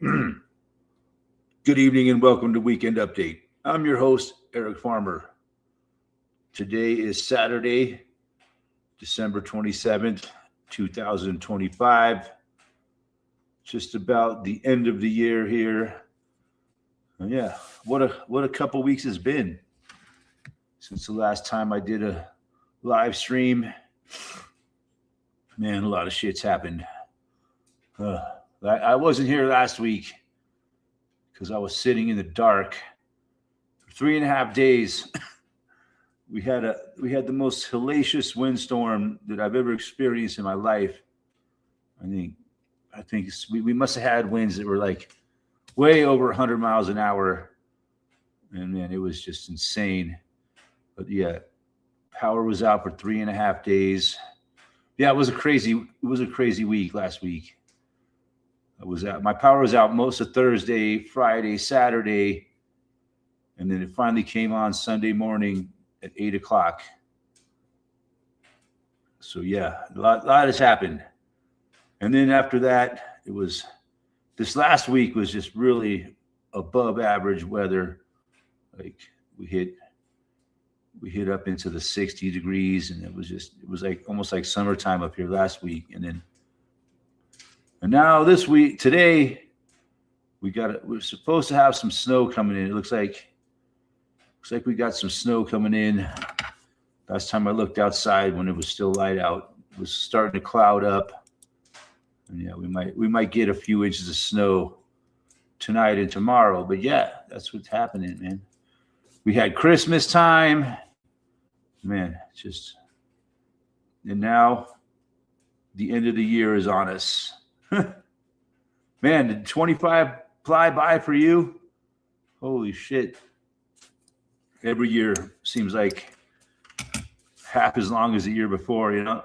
Good evening and welcome to Weekend Update. I'm your host, Eric Farmer. Today is Saturday, December 27th, 2025. Just about the end of the year here. And yeah, what a couple weeks it's been since the last time I did a live stream. Man, a lot of shit's happened. I wasn't here last week because I was sitting in the dark for 3.5 days. We had the most hellacious windstorm that I've ever experienced in my life. I think we must have had winds that were like way over 100 miles an hour, and man, it was just insane. But yeah, power was out for 3.5 days. Yeah, it was a crazy week last week. My power was out most of Thursday, Friday, Saturday, and then it finally came on Sunday morning at 8 o'clock. So yeah, a lot has happened. And then after that, this last week was just really above average weather. Like we hit up into the 60 degrees, and it was like almost like summertime up here last week. And now this week, today, we're supposed to have some snow coming in. It looks like we got some snow coming in. Last time I looked outside when it was still light out, it was starting to cloud up. And yeah, we might get a few inches of snow tonight and tomorrow. But yeah, that's what's happening, man. We had Christmas time, man. And now the end of the year is on us. Man, did 25 fly by for you? Holy shit. Every year seems like half as long as the year before, you know?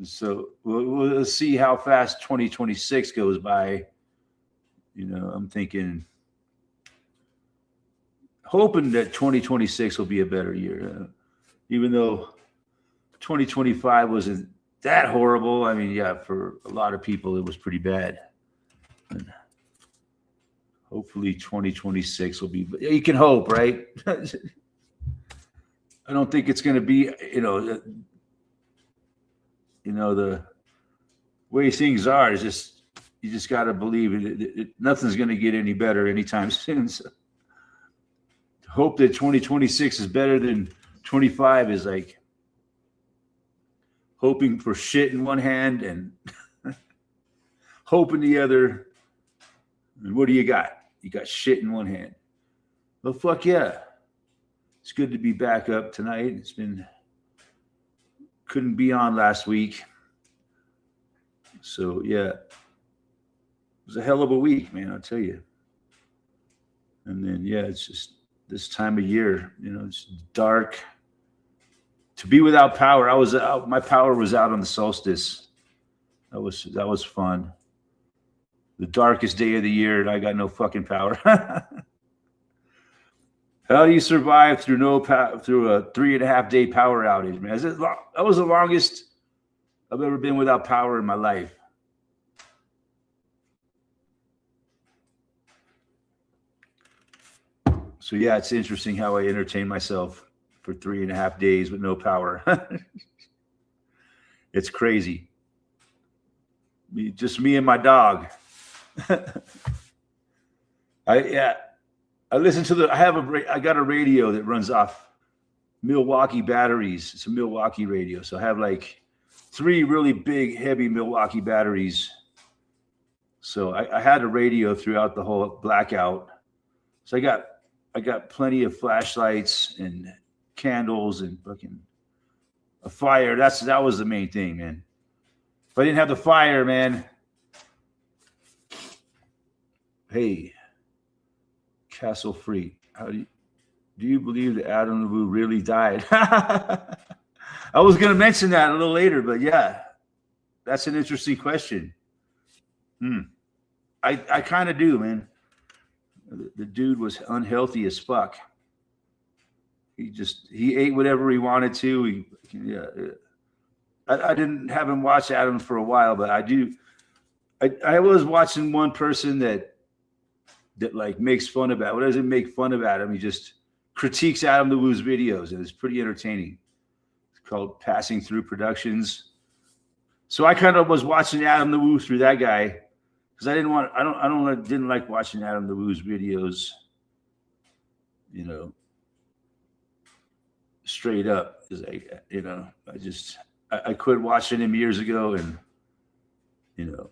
So we'll see how fast 2026 goes by. You know, I'm hoping that 2026 will be a better year. Even though 2025 wasn't that horrible. I mean, yeah, for a lot of people, it was pretty bad. And hopefully 2026 will be, you can hope, right? I don't think it's going to be, the way things are is just, you just got to believe it. Nothing's going to get any better anytime soon. So hope that 2026 is better than 25 is like hoping for shit in one hand and hope in the other. And what do you got? You got shit in one hand. Well, fuck yeah. It's good to be back up tonight. Couldn't be on last week. So yeah, it was a hell of a week, man, I'll tell you. And then, yeah, it's just this time of year, it's dark. To be without power, my power was out on the solstice. That was fun. The darkest day of the year, and I got no fucking power. How do you survive through a 3.5 day power outage, man? That was the longest I've ever been without power in my life. So yeah, it's interesting how I entertain myself for 3.5 days with no power. It's crazy. Just me and my dog. I listen to I got a radio that runs off Milwaukee batteries. It's a Milwaukee radio. So I have like 3 really big, heavy Milwaukee batteries. So I had a radio throughout the whole blackout. So I got plenty of flashlights and candles and fucking a fire. That was the main thing, man. If I didn't have the fire, man. Hey, Castle Free, do you believe that Adam LaRue really died? I was going to mention that a little later, but yeah, that's an interesting question. I kind of do, man. The dude was unhealthy as fuck. He ate whatever he wanted to. I didn't have him watch Adam for a while, but I do. I was watching one person that like makes fun of Adam. What doesn't make fun of Adam? He just critiques Adam the Woo's videos, and it's pretty entertaining. It's called Passing Through Productions. So I kind of was watching Adam the Woo through that guy because I didn't like watching Adam the Woo's videos, you know, straight up. Because I quit watching him years ago, and you know,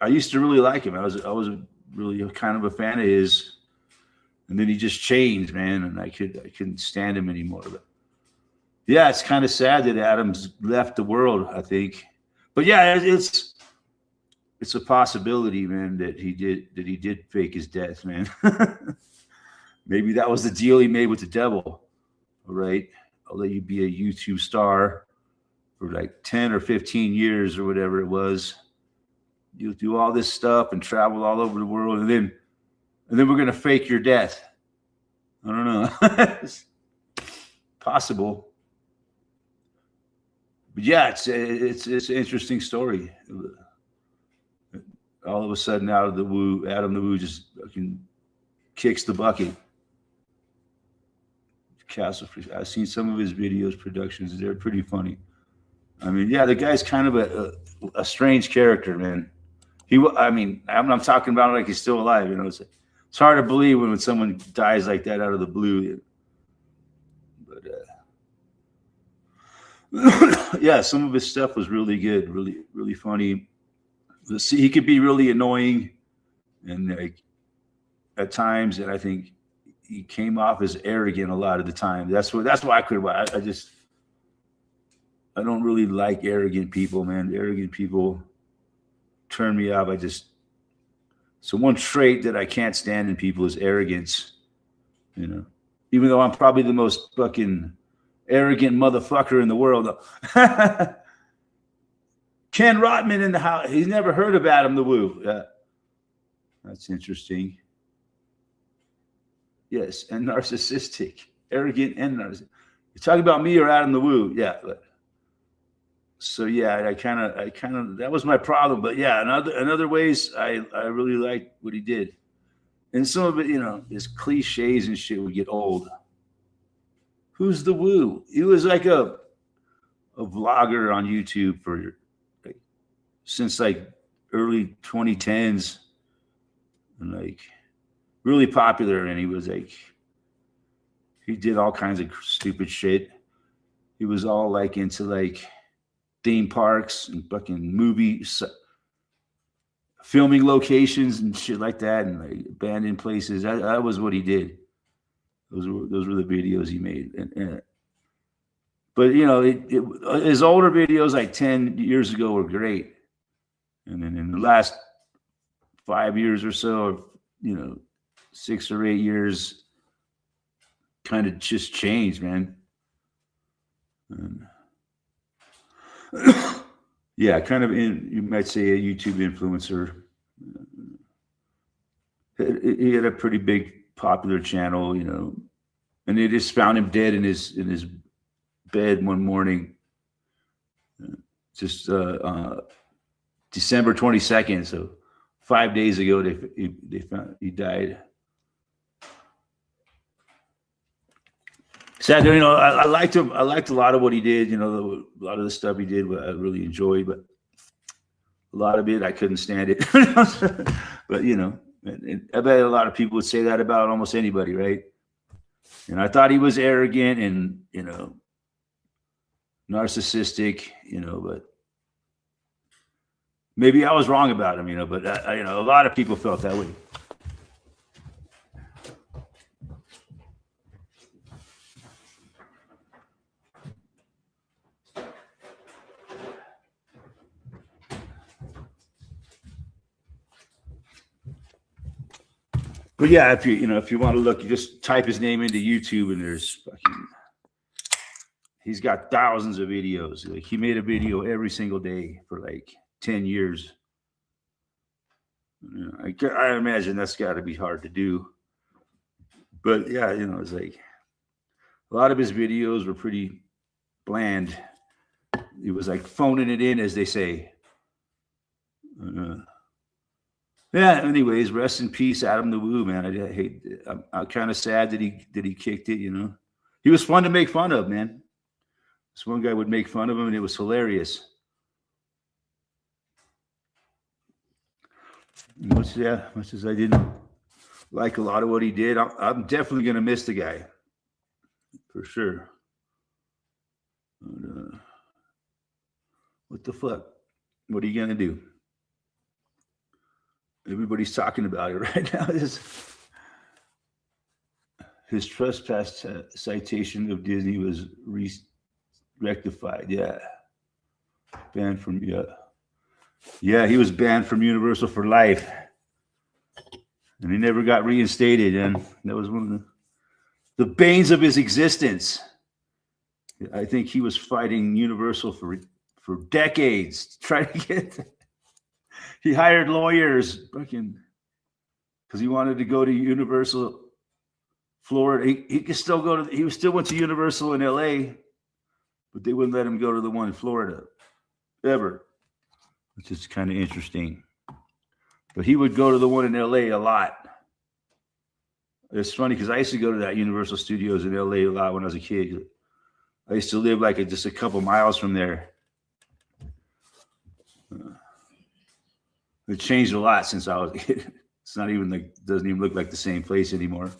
I used to really like him. I was really kind of a fan of his, and then he just changed, man, and I couldn't stand him anymore. But yeah, it's kind of sad that Adam's left the world, I think. But yeah, it's a possibility, man, that he did fake his death, man. Maybe that was the deal he made with the devil. All right, I'll let you be a YouTube star for like 10 or 15 years or whatever it was. You'll do all this stuff and travel all over the world, and then we're gonna fake your death. I don't know. It's possible. But yeah, it's an interesting story. All of a sudden, Adam the Woo just fucking kicks the bucket. Castle. I've seen some of his videos, productions. They're pretty funny. I mean, yeah, the guy's kind of a strange character, man. I'm talking about it like he's still alive. You know, it's hard to believe when someone dies like that out of the blue. But yeah, some of his stuff was really good, really, really funny. He could be really annoying, and like at times, and I think he came off as arrogant a lot of the time. That's why I could. I don't really like arrogant people, man. Arrogant people turn me off. So one trait that I can't stand in people is arrogance. You know, even though I'm probably the most fucking arrogant motherfucker in the world. Ken Rotman in the house. He's never heard of Adam the Woo. That's interesting. Yes, and narcissistic, arrogant and narcissistic. You're talking about me or Adam the Woo? Yeah. So yeah, I kind of that was my problem. But yeah, in other ways, I really liked what he did, and some of it, you know, his cliches and shit would get old. Who's the Woo? He was like a vlogger on YouTube for since like early 2010s, and like really popular. And he was like, he did all kinds of stupid shit. He was all like into like theme parks and fucking movies, filming locations and shit like that, and like abandoned places. That was what he did. Those were the videos he made. But you know, his older videos like 10 years ago were great, and then in the last 5 years or so, or, you know, 6 or 8 years, kind of just changed, man. Yeah, kind of you might say a YouTube influencer. He had a pretty big popular channel, you know, and they just found him dead in his bed one morning, just December 22nd. So 5 days ago, they found he died. Sad, you know, I liked him. I liked a lot of what he did. You know, a lot of the stuff he did, I really enjoyed, but a lot of it I couldn't stand it. But you know, I bet a lot of people would say that about almost anybody, right? And I thought he was arrogant and, you know, narcissistic, you know, but maybe I was wrong about him, you know. But you know, a lot of people felt that way. But yeah, if you want to look, you just type his name into YouTube, and he's got thousands of videos. Like he made a video every single day for like 10 years. You know, I imagine that's got to be hard to do. But yeah, you know, it's like a lot of his videos were pretty bland. He was like phoning it in, as they say. Yeah. Anyways, rest in peace, Adam the Woo, man. I'm kind of sad that he kicked it. You know, he was fun to make fun of, man. This one guy would make fun of him, and it was hilarious. Much as I didn't like a lot of what he did, I'm definitely gonna miss the guy for sure. But, what the fuck? What are you gonna do? Everybody's talking about it right now. His trespass citation of Disney was rectified. Yeah, banned from yeah. He was banned from Universal for life, and he never got reinstated. And that was one of the banes of his existence. I think he was fighting Universal for decades to try to get. He hired lawyers, fucking, because he wanted to go to Universal Florida. He could still go to. He still went to Universal in L.A., but they wouldn't let him go to the one in Florida ever, which is kind of interesting. But he would go to the one in L.A. a lot. It's funny because I used to go to that Universal Studios in L.A. a lot when I was a kid. I used to live like just a couple miles from there. It changed a lot since I was a kid. It's not even like, doesn't even look like the same place anymore.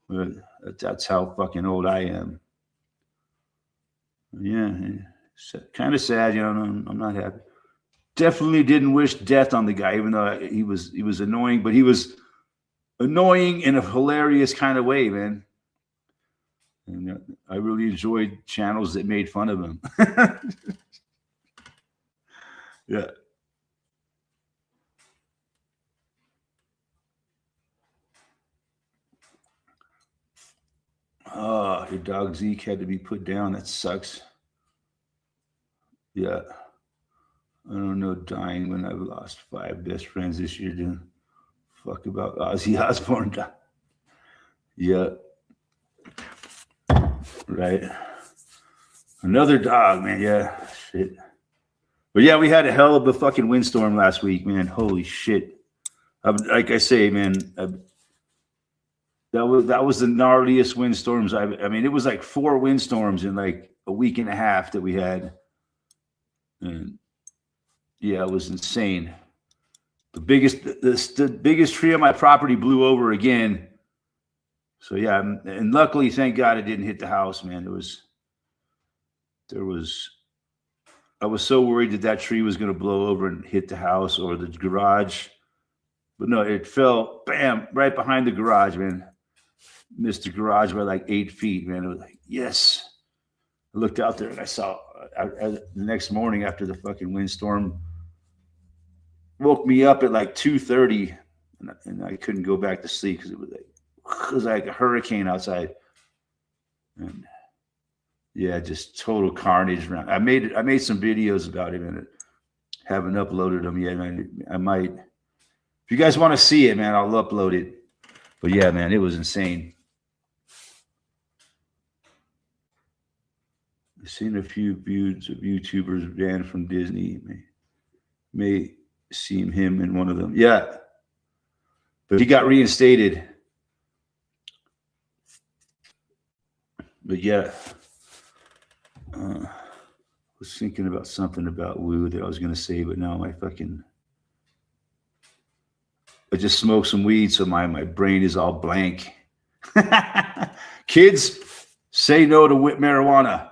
But that's how fucking old I am. Yeah, kind of sad, you know. I'm not happy. Definitely didn't wish death on the guy, even though he was annoying, but he was annoying in a hilarious kind of way, man. And I really enjoyed channels that made fun of him. Yeah. Oh, your dog Zeke had to be put down. That sucks. Yeah. I don't know, dying when I've lost 5 best friends this year. Dude. Fuck about Ozzy Osbourne. Yeah. Right. Another dog, man. Yeah. Shit. But yeah, we had a hell of a fucking windstorm last week, man. Holy shit. Like I say, man, that was the gnarliest windstorms. I mean, it was like 4 windstorms in like a week and a half that we had. And yeah, it was insane. The biggest tree on my property blew over again. So yeah, and luckily, thank God it didn't hit the house, man. I was so worried that tree was going to blow over and hit the house or the garage. But no, it fell, bam, right behind the garage, man. Missed the garage by like 8 feet, man. It was like, yes. I looked out there and I saw the next morning after the fucking windstorm woke me up at like 2:30 and I couldn't go back to sleep because it was like a hurricane outside. And yeah, just total carnage around. I made some videos about it and haven't uploaded them yet. I might. If you guys want to see it, man, I'll upload it. But yeah, man, it was insane. I've seen a few views of YouTubers banned from Disney. May seem him in one of them. Yeah. But he got reinstated. But yeah. I was thinking about something about Woo that I was going to say, but now I just smoked some weed, so my brain is all blank. Kids, say no to marijuana.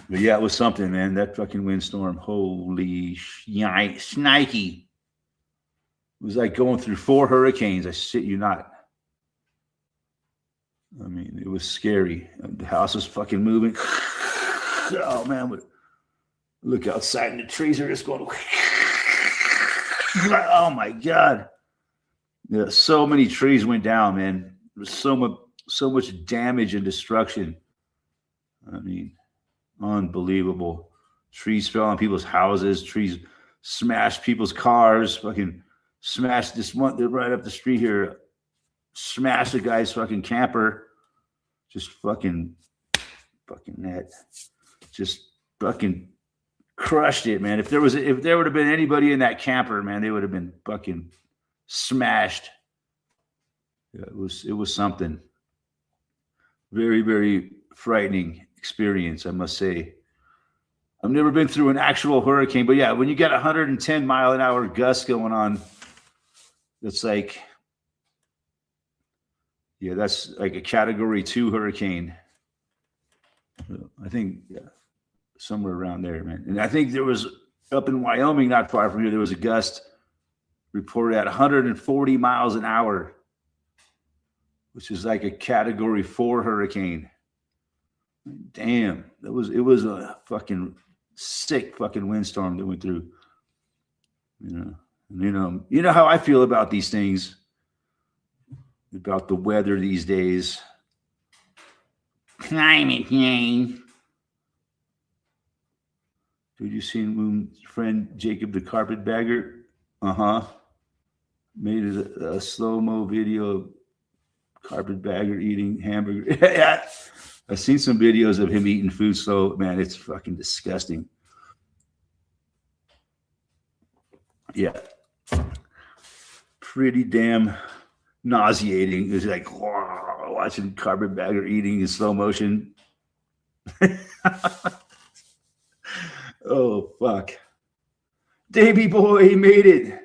But yeah, it was something, man. That fucking windstorm, holy shnikey. It was like going through 4 hurricanes. I shit you not. I mean, it was scary. The house was fucking moving. Oh, man. Look outside and the trees are just going. Oh, my God. Yeah, so many trees went down, man. There was so much damage and destruction. I mean, unbelievable. Trees fell on people's houses. Trees smashed people's cars. Fucking smashed this one right up the street here. Smashed the guy's fucking camper. Just fucking fucking net. Just fucking crushed it, man. If there would have been anybody in that camper, man, they would have been fucking smashed. Yeah, it was something. Very, very frightening experience, I must say. I've never been through an actual hurricane, but yeah, when you got 110-mile-an-hour gusts going on, that's like, yeah, that's like a Category 2 hurricane. I think, yeah, somewhere around there, man. And I think there was up in Wyoming, not far from here, there was a gust reported at 140 miles an hour, which is like a Category 4 hurricane. Damn, it was a fucking sick fucking windstorm that went through. You know how I feel about these things, about the weather these days. Climate change. Dude, you seen Moon's friend Jacob the Carpetbagger? Made a slow-mo video of Carpetbagger eating hamburger. Yeah. I've seen some videos of him eating food slow. Man, it's fucking disgusting. Yeah. Pretty damn nauseating. It's like watching Carpetbagger eating in slow motion. Oh, fuck. Davey boy, he made it.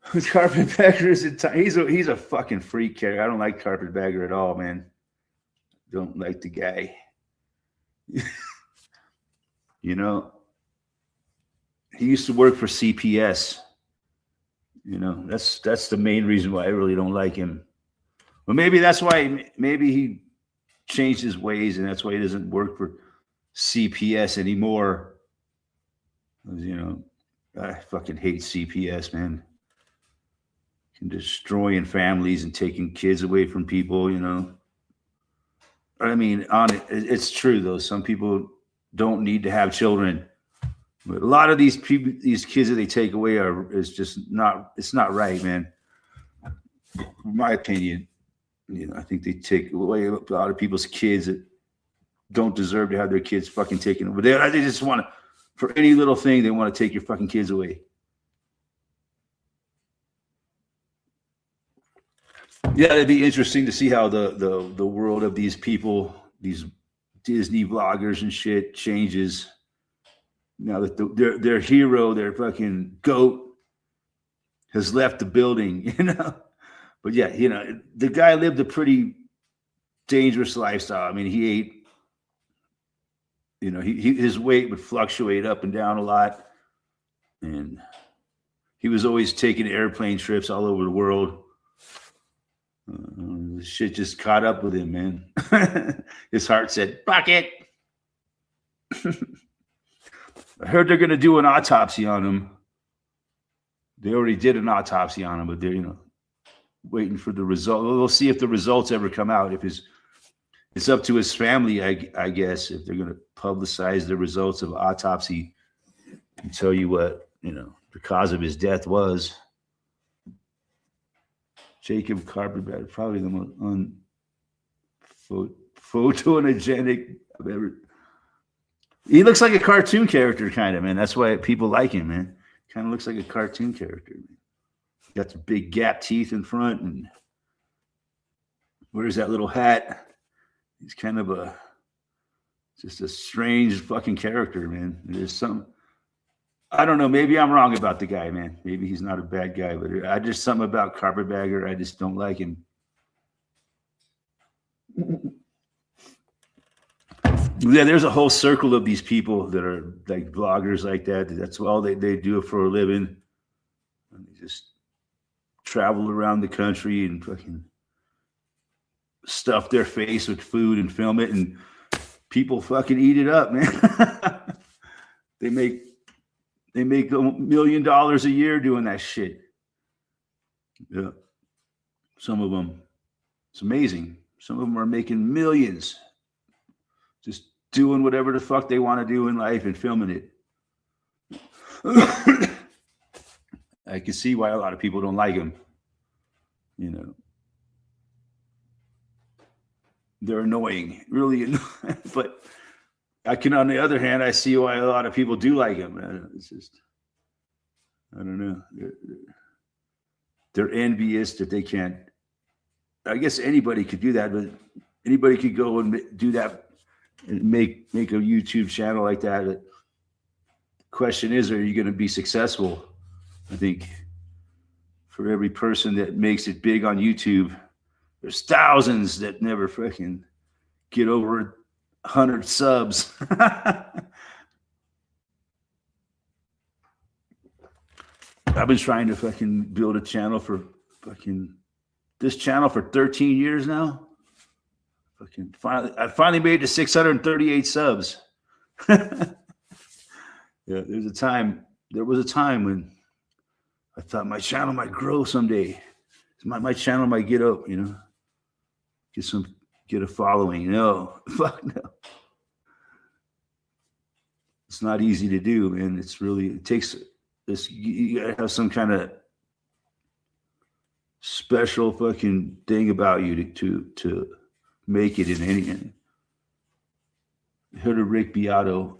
Carpetbagger is he's a fucking freak character. I don't like Carpetbagger at all, man. Don't like the guy. You know, he used to work for CPS. You know, that's the main reason why I really don't like him. But maybe that's why he changed his ways, and that's why he doesn't work for CPS anymore. You know, I fucking hate CPS, man. Destroying families and taking kids away from people, you know. I mean, it's true though. Some people don't need to have children, but a lot of these people, these kids that they take away it's not right, man. In my opinion, you know, I think they take away a lot of people's kids that don't deserve to have their kids fucking taken away. They just want to, for any little thing, they want to take your fucking kids away. Yeah, it'd be interesting to see how the world of these people, these Disney vloggers and shit, changes now that their hero, their fucking GOAT, has left the building, you know. But yeah, you know, the guy lived a pretty dangerous lifestyle. I mean, he ate, you know, his weight would fluctuate up and down a lot, and he was always taking airplane trips all over the world. The shit just caught up with him, man. His heart said, "Fuck it." I heard they're going to do an autopsy on him. They already did an autopsy on him, but they're, you know, waiting for the result. We'll see if the results ever come out. If it's up to his family, I guess, if they're going to publicize the results of autopsy and tell you what, you know, the cause of his death was. Jacob Carpetbagger, probably the most photogenic I've ever. He looks like a cartoon character, kind of, man. That's why people like him, man. Kind of looks like a cartoon character. Got the big gap teeth in front, and wears that little hat. He's kind of just a strange fucking character, man. There's some. I don't know. Maybe I'm wrong about the guy, man. Maybe he's not a bad guy, but I just something about Carpetbagger. I just don't like him. Yeah, there's a whole circle of these people that are like vloggers like that. That's all they do for a living. And they just travel around the country and fucking stuff their face with food and film it, and people fucking eat it up, man. They make $1 million a year doing that shit. Yeah. Some of them, it's amazing. Some of them are making millions just doing whatever the fuck they want to do in life and filming it. I can see why a lot of people don't like him. You know. They're annoying, really annoying. But I can, on the other hand, I see why a lot of people do like him. It's just, I don't know. They're envious that they can't. I guess anybody could do that, but anybody could go and do that and make a YouTube channel like that. The question is, are you going to be successful? I think for every person that makes it big on YouTube, there's thousands that never fucking get over 100 subs. I've been trying to fucking build a channel for this channel for 13 years now. I finally made it to 638 subs. Yeah, there was a time when I thought my channel might grow someday. My channel might get up, get a following. No, fuck no. It's not easy to do, man. It takes this. You gotta have some kind of special fucking thing about you to make it in any. Heard of Rick Beato?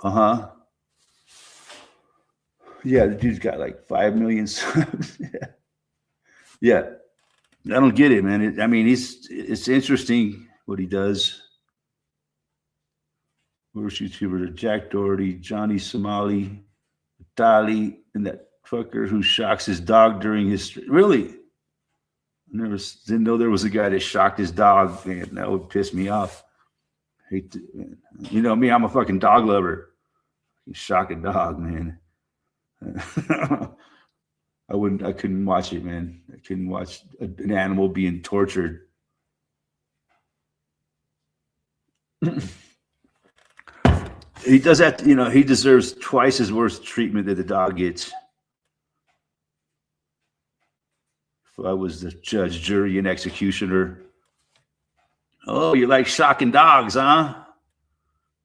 Yeah, the dude's got like 5 million subs. Yeah. I don't get it, man. It's interesting what he does. Worst YouTuber, Jack Doherty, Johnny Somali, Dali, and that fucker who shocks his dog during his really. I didn't know there was a guy that shocked his dog. Man, that would piss me off. You know me, I'm a fucking dog lover. You shock a dog, man. I couldn't watch it, man. I couldn't watch an animal being tortured. He does that, he deserves twice as worse treatment that the dog gets. If I was the judge, jury, and executioner. Oh, you like shocking dogs, huh?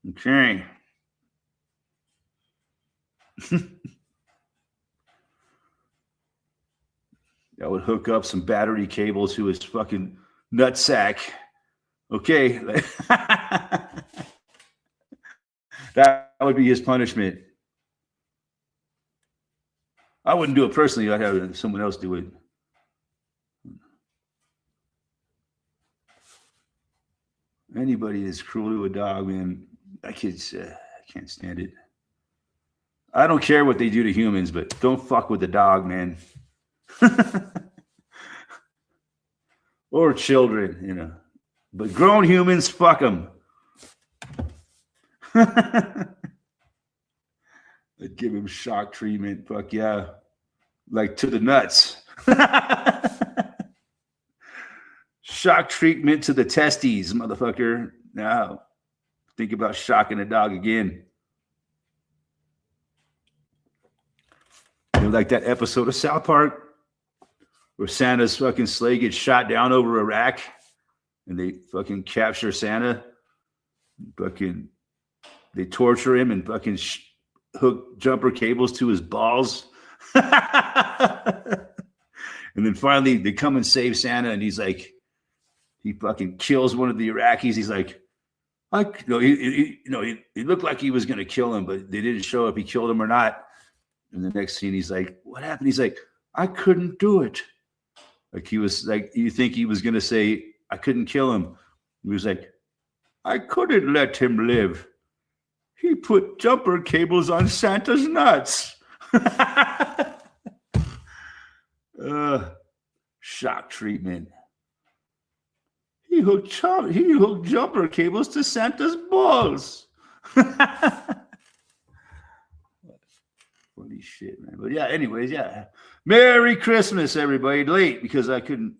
Okay. I would hook up some battery cable to his fucking nutsack. Okay. That would be his punishment. I wouldn't do it personally. I'd have someone else do it. Anybody that's cruel to a dog, man, I can't stand it. I don't care what they do to humans, but don't fuck with the dog, man. Or children, But grown humans, fuck them. I'd give him shock treatment. Fuck yeah. Like to the nuts. Shock treatment to the testes, motherfucker. Now, think about shocking a dog again. Like that episode of South Park where Santa's fucking sleigh gets shot down over Iraq and they fucking capture Santa. Fucking, they torture him and fucking hook jumper cables to his balls. And then finally they come and save Santa, and he's like, he fucking kills one of the Iraqis. He's like, he looked like he was going to kill him, but they didn't show if he killed him or not. And the next scene, he's like, what happened? He's like, I couldn't do it. Like he was like, you think he was going to say, I couldn't kill him. He was like, I couldn't let him live. He put jumper cables on Santa's nuts. Shock treatment. He hooked jumper cables to Santa's balls. Funny shit, man. But yeah, anyways, yeah. Merry Christmas, everybody. Late because I couldn't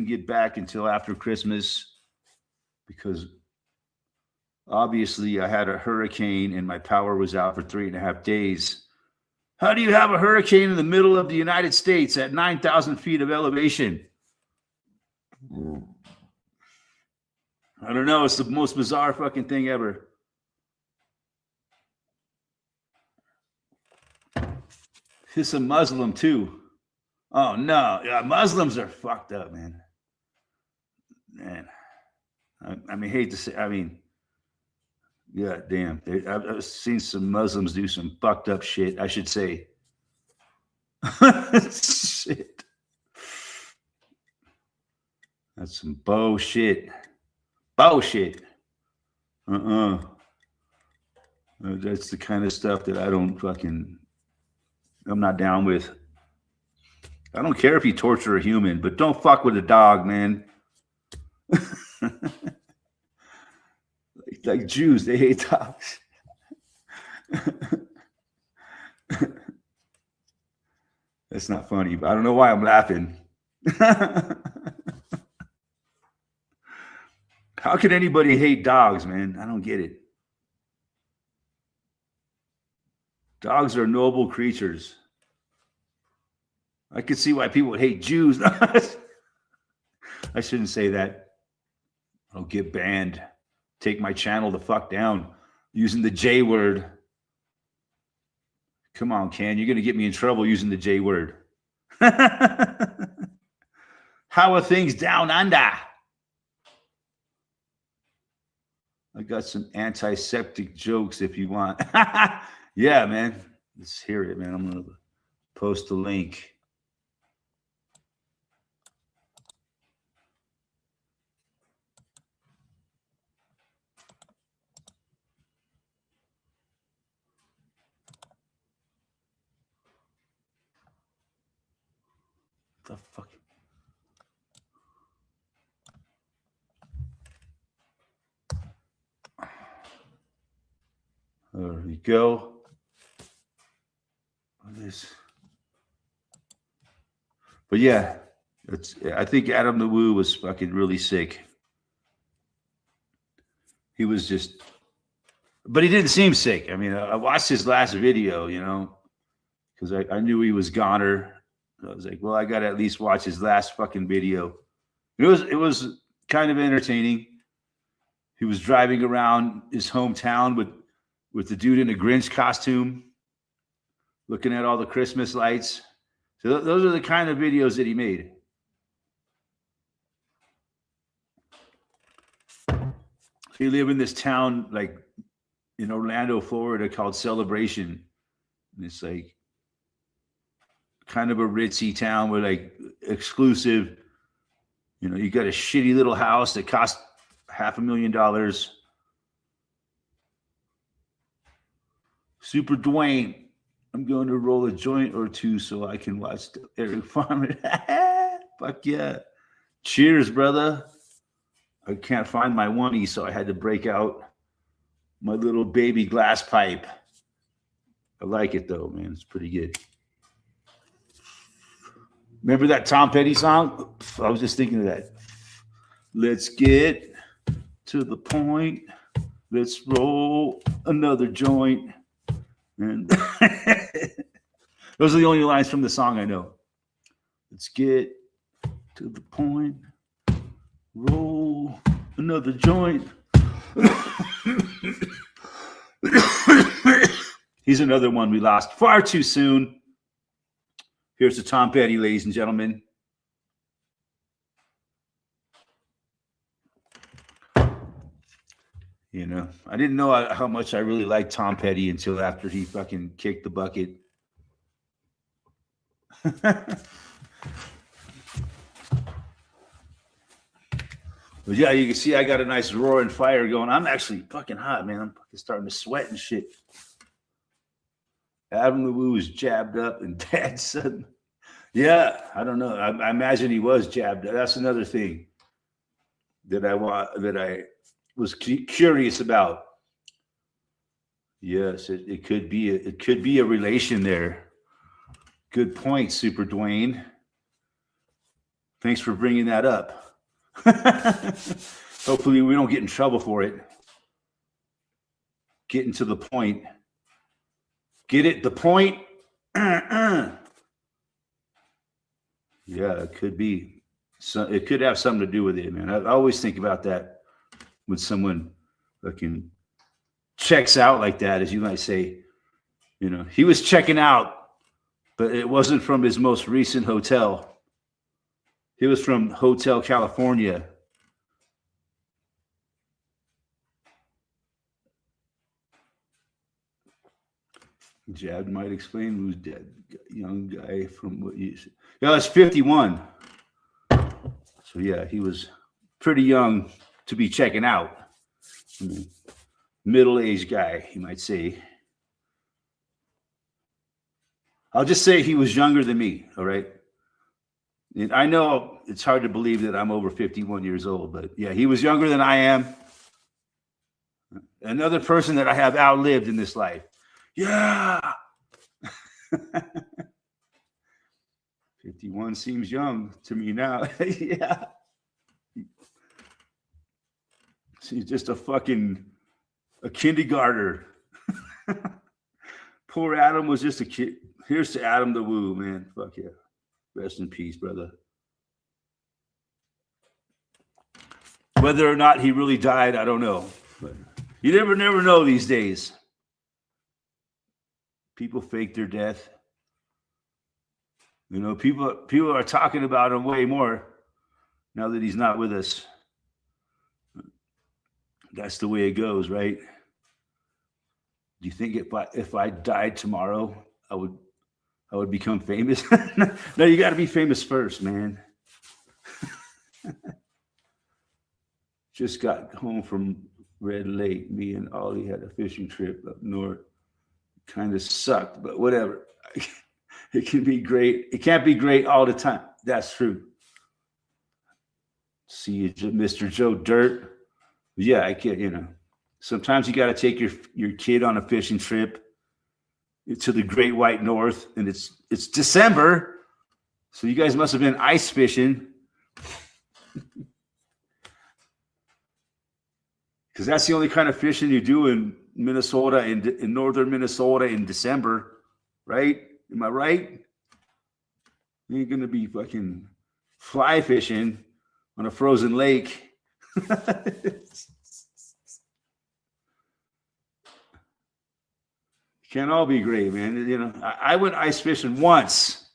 get back until after Christmas because obviously I had a hurricane and my power was out for 3.5 days. How do you have a hurricane in the middle of the United States at 9,000 feet of elevation? I don't know. It's the most bizarre fucking thing ever. He's a Muslim too. Oh no, yeah, Muslims are fucked up, man. I mean, hate to say, I mean, yeah, damn. I've seen some Muslims do some fucked up shit, I should say. Shit. That's some bullshit. Bullshit. That's the kind of stuff that I'm not down with. I don't care if you torture a human, but don't fuck with a dog, man. like Jews, they hate dogs. That's not funny, but I don't know why I'm laughing. How can anybody hate dogs, man? I don't get it. Dogs are noble creatures. I could see why people would hate Jews. I shouldn't say that. I'll get banned. Take my channel the fuck down using the J word. Come on, Ken. You're going to get me in trouble using the J word. How are things down under? I got some antiseptic jokes if you want. Yeah, man. Let's hear it, man. I'm going to post a link. The fuck? There we go. But yeah, I think Adam the Woo was fucking really sick. He was just, but he didn't seem sick. I mean, I watched his last video, you know, because I knew he was goner. I was like, well, I got to at least watch his last fucking video. It was kind of entertaining. He was driving around his hometown with the dude in a Grinch costume, looking at all the Christmas lights. So those are the kind of videos that he made. He lived in this town, like in Orlando, Florida, called Celebration. And it's like kind of a ritzy town with like exclusive, you know, you got a shitty little house that cost $500,000. Super Dwayne, I'm going to roll a joint or two so I can watch Eric Farmer. Fuck yeah. Cheers, brother. I can't find my oneie, so I had to break out my little baby glass pipe. I like it, though, man. It's pretty good. Remember that Tom Petty song? I was just thinking of that. Let's get to the point. Let's roll another joint. And those are the only lines from the song I know. Let's get to the point. Roll another joint. He's another one we lost far too soon. Here's to Tom Petty, ladies and gentlemen. You know, I didn't know how much I really liked Tom Petty until after he fucking kicked the bucket. But yeah, you can see I got a nice roaring fire going. I'm actually fucking hot, man. I'm fucking starting to sweat and shit. Adam the Woo was jabbed up and Dad said, yeah, I don't know. I imagine he was jabbed up. That's another thing that I was curious about. Yes, it could be a relation there. Good point, Super Dwayne. Thanks for bringing that up. Hopefully we don't get in trouble for it. Getting to the point. Get it? The point? Yeah, it could be. So it could have something to do with it, man. I always think about that when someone fucking checks out like that, as you might say. You know, he was checking out, but it wasn't from his most recent hotel. He was from Hotel California. Jad might explain who's dead. Young guy from what you said. Yeah, it's 51. So yeah, he was pretty young to be checking out. I mean, middle-aged guy, you might say. I'll just say he was younger than me, all right? And I know it's hard to believe that I'm over 51 years old, but yeah, he was younger than I am. Another person that I have outlived in this life. Yeah. 51 seems young to me now. Yeah. She's just a kindergartner. Poor Adam was just a kid. Here's to Adam the Woo, man. Fuck yeah. Rest in peace, brother. Whether or not he really died, I don't know. But you never know these days. People fake their death. You know, people are talking about him way more now that he's not with us. That's the way it goes, right? Do you think if I died tomorrow, I would become famous? No, you got to be famous first, man. Just got home from Red Lake. Me and Ollie had a fishing trip up north. Kind of sucked, but whatever. It can be great. It can't be great all the time. That's true. See you, Mr. Joe Dirt. Yeah, I get, sometimes you got to take your kid on a fishing trip to the Great White North, and it's December, so you guys must have been ice fishing, because that's the only kind of fishing you do in Minnesota, in northern Minnesota in December, right? Am I right? You ain't gonna be fucking fly fishing on a frozen lake. Can't all be great, man. I went ice fishing once.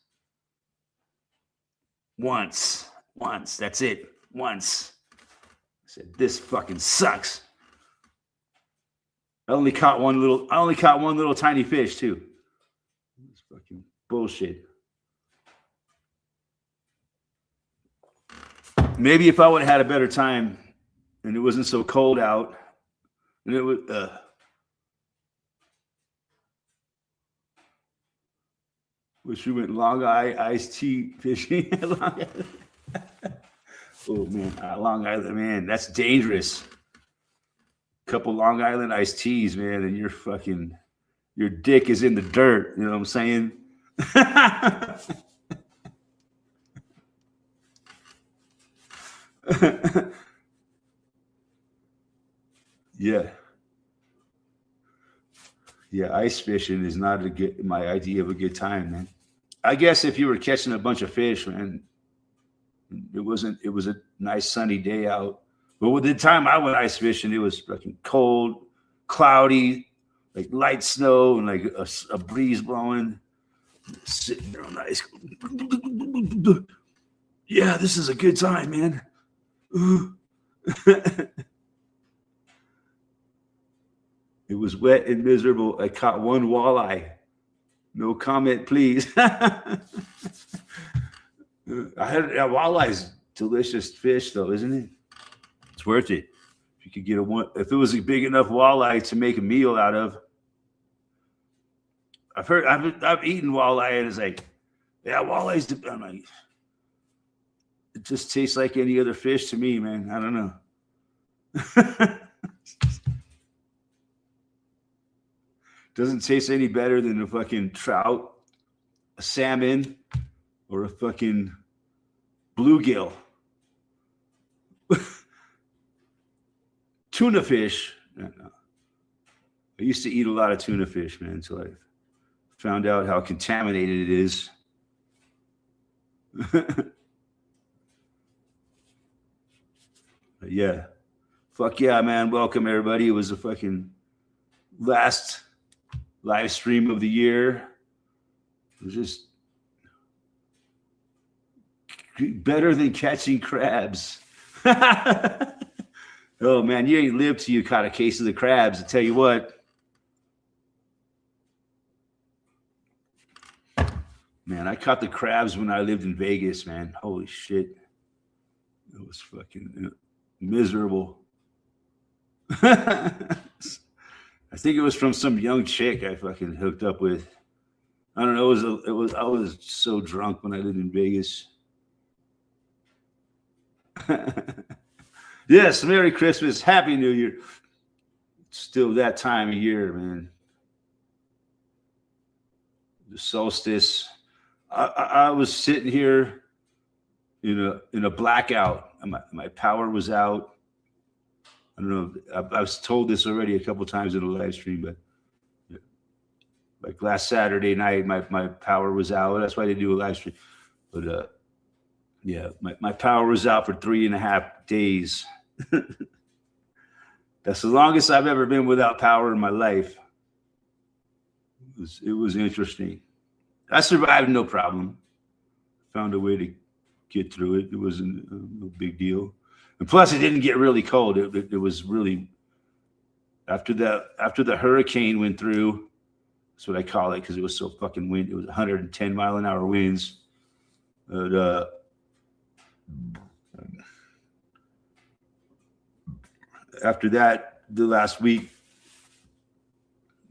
That's it. Once. I said, this fucking sucks. I only caught one little tiny fish too. It's fucking bullshit. Maybe if I would have had a better time and it wasn't so cold out, and it was wish we went Long Island iced tea fishing. Oh man, Long Island, man, that's dangerous. Couple Long Island iced teas, man, and your dick is in the dirt. You know what I'm saying? Yeah. Yeah, ice fishing is not my idea of a good time, man. I guess if you were catching a bunch of fish, man, it was a nice sunny day out. But with the time I went ice fishing, it was fucking cold, cloudy, like light snow and like a breeze blowing. Sitting there on the ice. Yeah, this is a good time, man. It was wet and miserable. I caught one walleye. No comment, please. Walleye's delicious fish, though, isn't it? It's worth it. If you could get if it was a big enough walleye to make a meal out of. I've eaten walleye, and it's like, yeah, walleye's. I'm like, it just tastes like any other fish to me, man. I don't know. Doesn't taste any better than a fucking trout, a salmon, or a fucking bluegill. Tuna fish. I used to eat a lot of tuna fish, man, until I found out how contaminated it is. Yeah. Fuck yeah, man. Welcome, everybody. It was a fucking last live stream of the year. It was just better than catching crabs. Oh, man, you ain't lived till you caught a case of the crabs. I tell you what. Man, I caught the crabs when I lived in Vegas, man. Holy shit. It was fucking miserable. I think it was from some young chick I fucking hooked up with. I don't know. I was so drunk when I lived in Vegas. Yes, Merry Christmas, Happy New Year. It's still that time of year, man. The solstice. I was sitting here in a blackout. My power was out. I don't know. I was told this already a couple times in the live stream, but like last Saturday night, my power was out. That's why they do a live stream. But yeah, my power was out for 3.5 days. That's the longest I've ever been without power in my life. It was interesting. I survived no problem. Found a way to get through it. It wasn't no big deal. And plus, it didn't get really cold. It was really after the hurricane went through. That's what I call it because it was so fucking windy. It was 110 mile an hour winds. But, after that, the last week,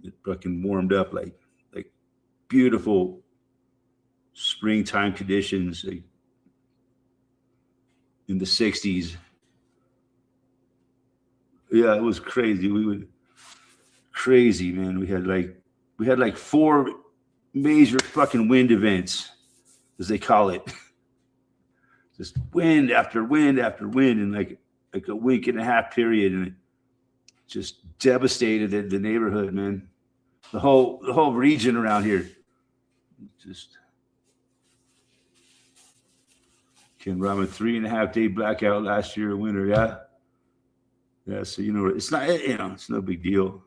it fucking warmed up like beautiful springtime conditions, like in the 60s. Yeah, it was crazy. Crazy, man. We had like 4 major fucking wind events, as they call it. Just wind after wind after wind in like a week and a half period, and it just devastated the neighborhood, man. The whole region around here. Just Ken Ramen, 3.5 day blackout last year in winter. Yeah. So it's not, it's no big deal.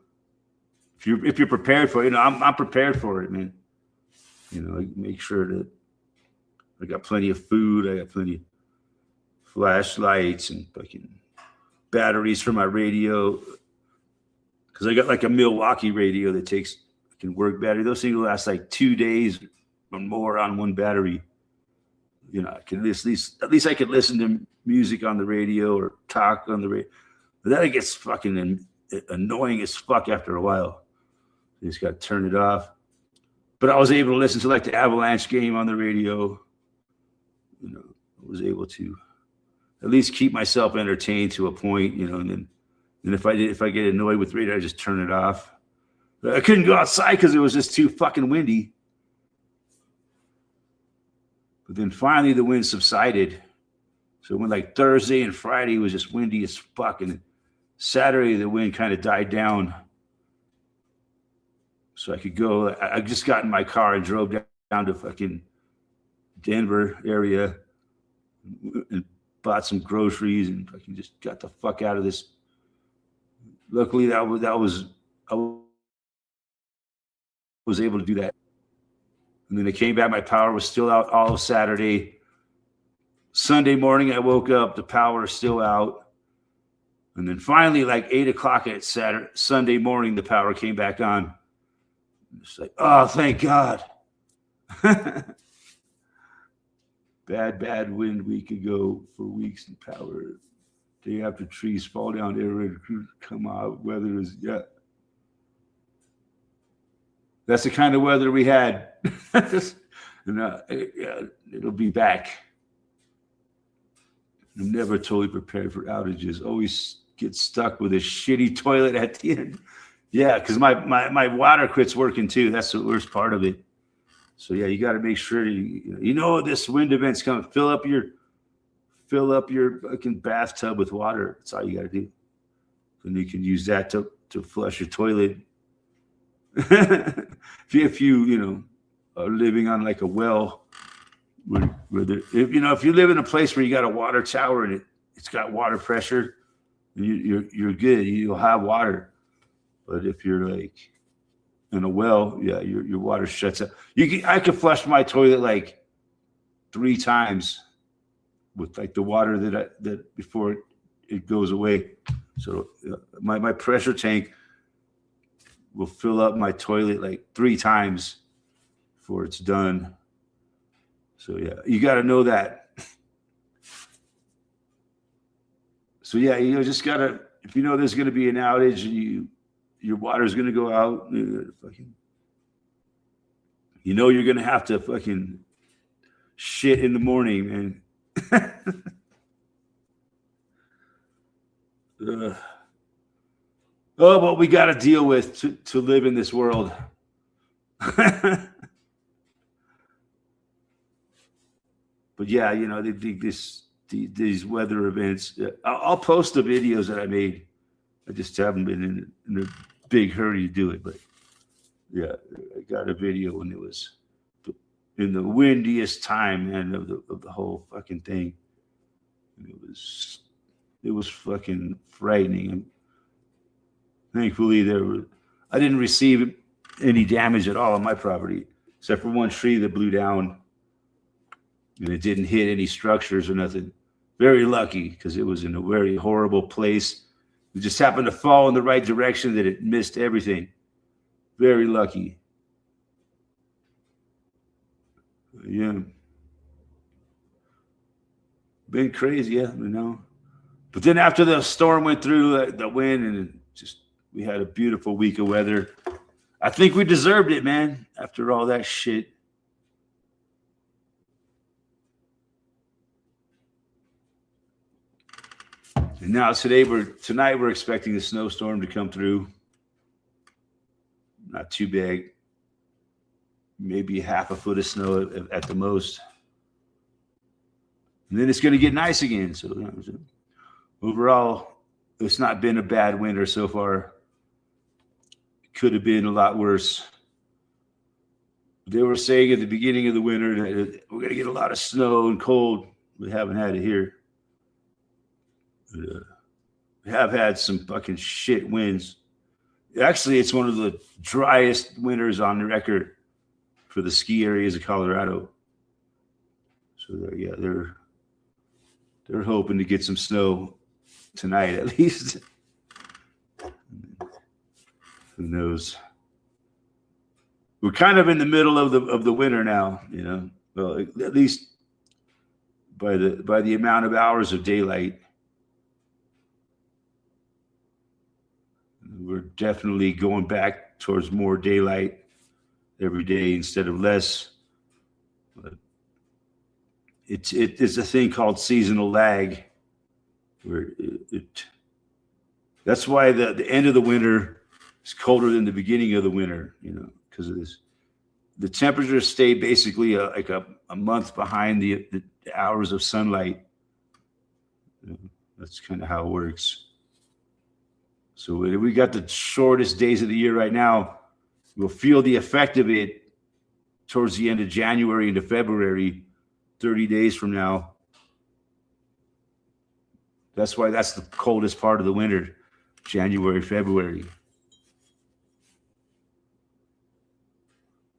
If you're prepared for it, I'm prepared for it, man. I make sure that I got plenty of food. I got plenty of flashlights and fucking batteries for my radio. Because I got like a Milwaukee radio that can work battery. Those things will last like 2 days or more on one battery. I can at least I could listen to music on the radio or talk on the radio. But then it gets fucking annoying as fuck after a while. You just got to turn it off. But I was able to listen to like the Avalanche game on the radio. I was able to at least keep myself entertained to a point, and then if I get annoyed with radio, I just turn it off. But I couldn't go outside because it was just too fucking windy. But then finally the wind subsided. So when like Thursday and Friday was just windy as fuck, and Saturday the wind kind of died down. So I could go. I just got in my car and drove down to fucking Denver area and bought some groceries and fucking just got the fuck out of this. Luckily, I was able to do that. And then I came back. My power was still out all of Saturday. Sunday morning, I woke up. The power is still out. And then finally, like 8 o'clock at Sunday morning, the power came back on. It's like, oh, thank God. Bad wind week ago for weeks in power. Day after trees fall down, everywhere come out. Weather is, yeah. That's the kind of weather we had. And, it'll be back. I'm never totally prepared for outages. Always get stuck with a shitty toilet at the end. Yeah, because my water quits working too. That's the worst part of it. So yeah, you got to make sure this wind event's coming. Fill up your fucking bathtub with water. That's all you got to do. And you can use that to flush your toilet. if you are living on like a well, if you live in a place where you got a water tower and it's got water pressure, you're good. You'll have water. But if you're like in a well, yeah, your water shuts up. I could flush my toilet like 3 times with like the water that before it goes away. So my pressure tank will fill up my toilet like 3 times before it's done. So yeah, you got to know that. So yeah, just gotta, if you know there's going to be an outage and your water's going to go out, you're going to have to fucking shit in the morning, man. What we got to deal with to live in this world. But yeah, they think these weather events. I'll post the videos that I made. I just haven't been in a big hurry to do it. But yeah, I got a video when it was in the windiest time, man, of the whole fucking thing. It was fucking frightening. And thankfully, I didn't receive any damage at all on my property, except for one tree that blew down. And it didn't hit any structures or nothing. Very lucky, because it was in a very horrible place. It just happened to fall in the right direction that it missed everything. Very lucky. Yeah. Been crazy, yeah, But then after the storm went through, the wind, and we had a beautiful week of weather. I think we deserved it, man, after all that shit. And now tonight we're expecting a snowstorm to come through. Not too big. Maybe half a foot of snow at the most. And then it's going to get nice again. So overall, it's not been a bad winter so far. It could have been a lot worse. They were saying at the beginning of the winter that we're going to get a lot of snow and cold. We haven't had it here. We have had some fucking shit winds. Actually, it's one of the driest winters on the record for the ski areas of Colorado. So they're hoping to get some snow tonight at least. Who knows? We're kind of in the middle of the winter now, Well, at least by the amount of hours of daylight. We're definitely going back towards more daylight every day instead of less. But it's a thing called seasonal lag, where that's why the end of the winter is colder than the beginning of the winter, because of this. The temperatures stay basically like a month behind the hours of sunlight. That's kind of how it works. So we got the shortest days of the year right now. We'll feel the effect of it towards the end of January into February, 30 days from now. That's why that's the coldest part of the winter, January, February.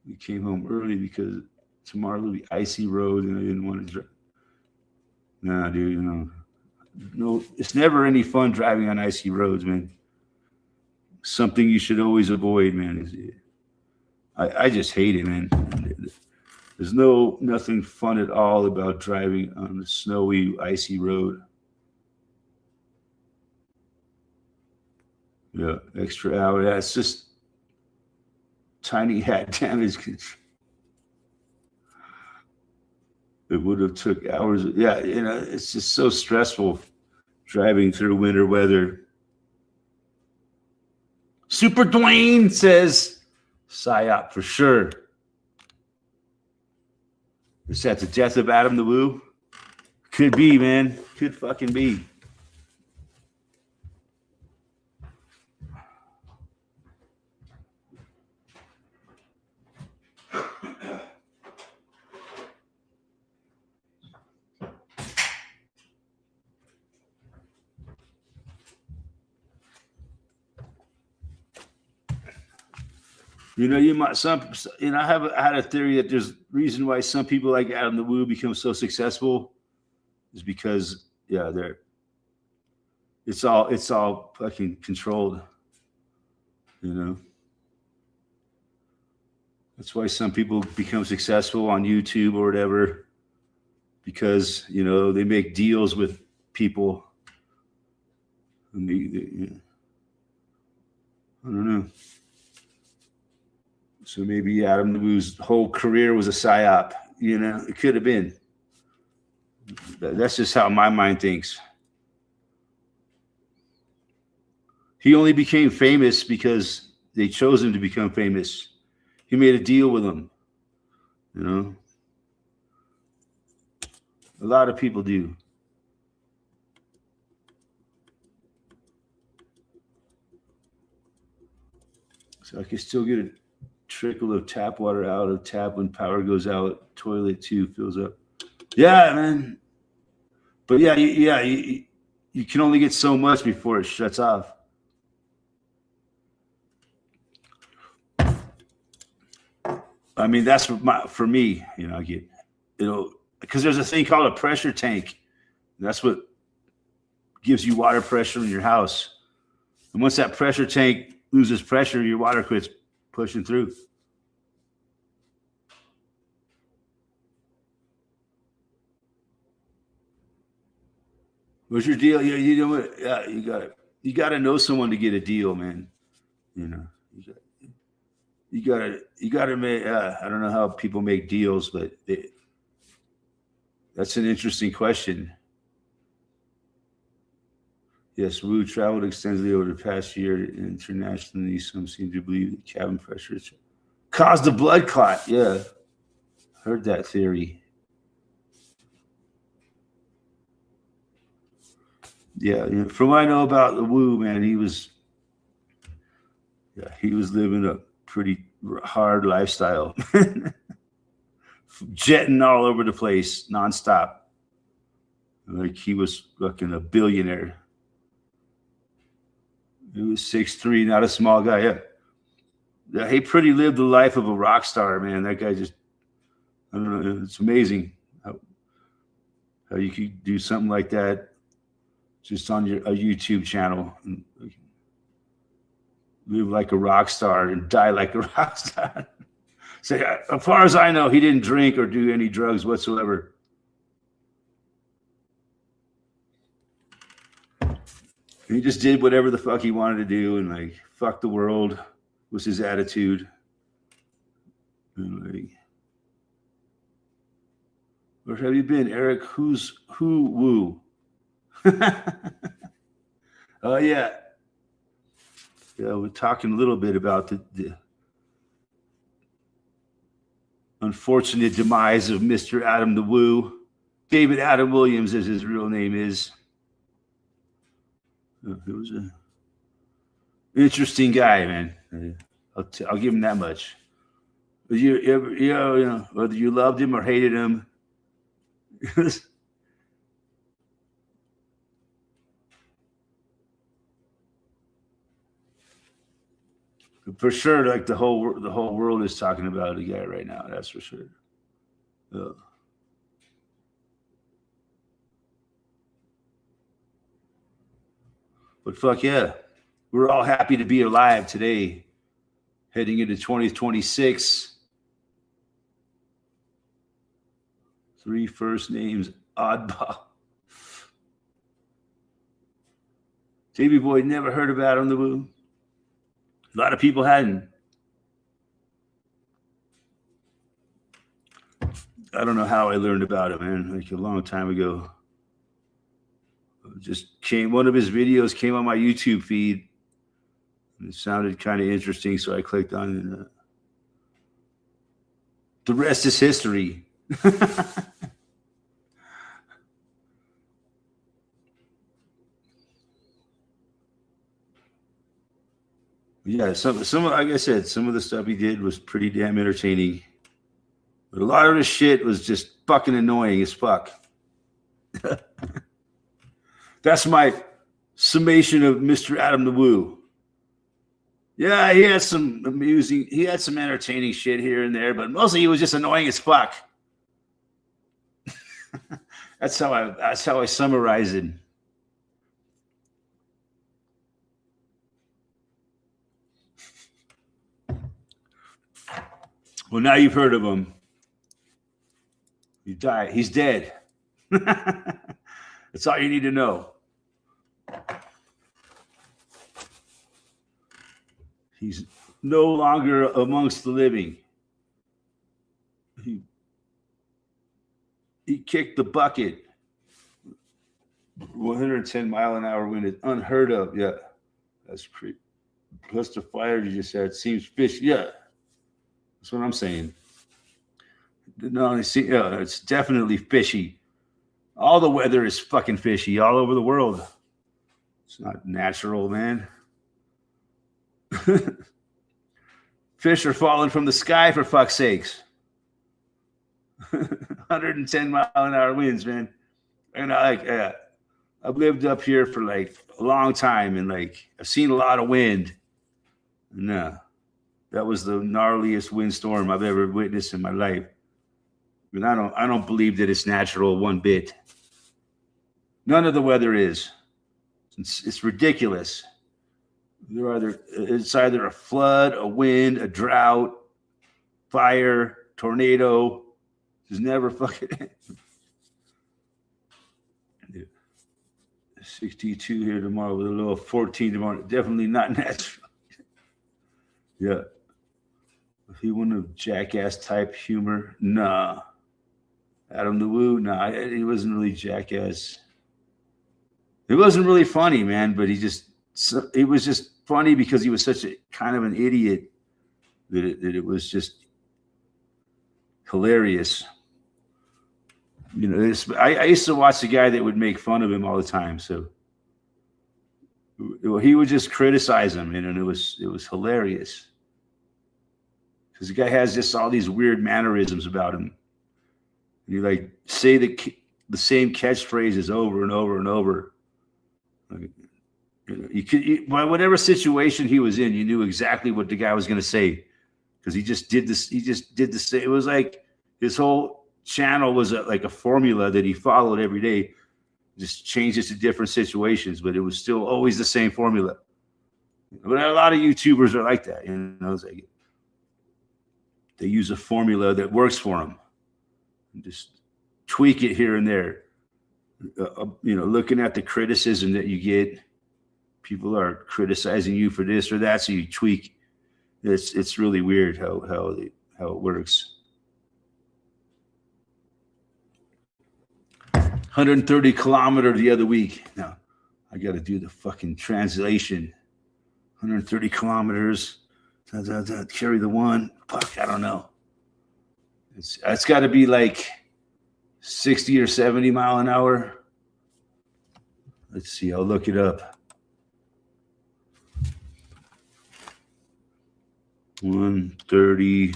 We came home early because tomorrow will be icy road and I didn't want to drive. Nah, dude, no, it's never any fun driving on icy roads, man. Something you should always avoid, man. I just hate it, man. There's nothing fun at all about driving on a snowy, icy road. Yeah, extra hour. That's just tiny hat damage. It would have took hours. Yeah, it's just so stressful driving through winter weather. Super Dwayne says, PSYOP for sure. Is that the death of Adam the Woo? Could be, man. Could fucking be. I had a theory that there's reason why some people like Adam the Woo become so successful is because it's all fucking controlled, That's why some people become successful on YouTube or whatever. because, you know, they make deals with people. I don't know. So maybe Adam the Woo's whole career was a psyop. You know, it could have been. That's just how my mind thinks. He only became famous because they chose him to become famous. He made a deal with them. You know, a lot of people do. So I can still get a trickle of tap water out of tap when power goes out. Toilet too fills up. Yeah, man. But yeah, you can only get so much before it shuts off. I mean, that's for me. You know, I get because there's a thing called a pressure tank. That's what gives you water pressure in your house. And once that pressure tank loses pressure, your water quits pushing through. What's your deal? Yeah, you know what? Yeah, you got to know someone to get a deal, man. You know, you got to make. I don't know how people make deals, but that's an interesting question. Yes, Wu traveled extensively over the past year internationally. Some seem to believe that cabin pressure caused a blood clot. Yeah, heard that theory. Yeah, you know, from what I know about the Wu, man, he was living a pretty hard lifestyle, jetting all over the place nonstop. Like he was fucking a billionaire. He was 6'3", not a small guy. Yeah, he pretty lived the life of a rock star, man. That guy just, I don't know. It's amazing how you could do something like that just on a YouTube channel and live like a rock star and die like a rock star. So as far as I know, he didn't drink or do any drugs whatsoever. He just did whatever the fuck he wanted to do, and like fuck the world was his attitude. And like, where have you been, Eric? Who Wu? Oh yeah. Yeah, we're talking a little bit about the unfortunate demise of Mr. Adam the Woo. David Adam Williams, as his real name is. It was an interesting guy, man. I'll give him that much. But you know, whether you loved him or hated him, for sure, like the whole world is talking about the guy right now. That's for sure. But fuck yeah, we're all happy to be alive today, heading into 2026. 3 first names, oddball. Davey Boy never heard of Adam the Woo. A lot of people hadn't. I don't know how I learned about him, man. Like a long time ago. One of his videos came on my YouTube feed. It sounded kind of interesting, so I clicked on it. The rest is history. Yeah, some like I said, some of the stuff he did was pretty damn entertaining. But a lot of the shit was just fucking annoying as fuck. That's my summation of Mr. Adam the Woo. Yeah, he had some entertaining shit here and there, but mostly he was just annoying as fuck. That's how I summarize it. Well, now you've heard of him. He died. He's dead. That's all you need to know. He's no longer amongst the living. He kicked the bucket. 110-mile-an-hour wind is unheard of. Yeah, that's pretty. Plus the fire you just had seems fishy. Yeah, that's what I'm saying. No, it's definitely fishy. All the weather is fucking fishy all over the world. It's not natural, man. Fish are falling from the sky, for fuck's sakes. 110-mile-an-hour winds, man. And I've lived up here for like a long time, and like I've seen a lot of wind. No, that was the gnarliest windstorm I've ever witnessed in my life. But I don't believe that it's natural one bit. None of the weather is. It's ridiculous. It's either a flood, a wind, a drought, fire, tornado. There's never fucking 62 here tomorrow with a little 14 tomorrow. Definitely not natural. Yeah. If he wouldn't have jackass type humor, nah. Adam the Woo, nah, he wasn't really jackass. It wasn't really funny, man, but it was just funny because he was such a kind of an idiot that it was just hilarious. You know, I used to watch the guy that would make fun of him all the time. So he would just criticize him, and it was hilarious because the guy has just all these weird mannerisms about him. And you like say the same catchphrases over and over and over. Like, by whatever situation he was in, you knew exactly what the guy was going to say because he just did this. He just did this. It was like his whole channel was like a formula that he followed every day, just changed it to different situations, but it was still always the same formula. But a lot of YouTubers are like that, you know. It's like they use a formula that works for them, and just tweak it here and there. You know, looking at the criticism that you get, people are criticizing you for this or that, so you tweak. It's really weird how it works. 130 kilometer the other week. Now I got to do the fucking translation. 130 kilometers. Carry the one. Fuck, I don't know. It's got to be like 60 or 70 mile an hour. Let's see. I'll look it up. 130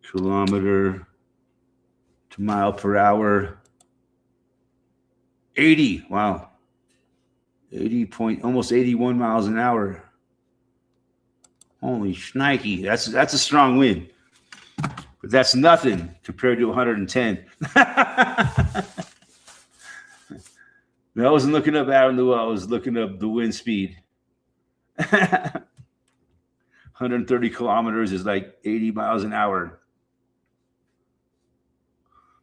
kilometer to mile per hour. 80. Wow. almost 81 miles an hour. Holy shnikey. That's a strong wind. But that's nothing compared to 110. I wasn't looking up Adam the Woo. I was looking up the wind speed. 130 kilometers is like 80 miles an hour.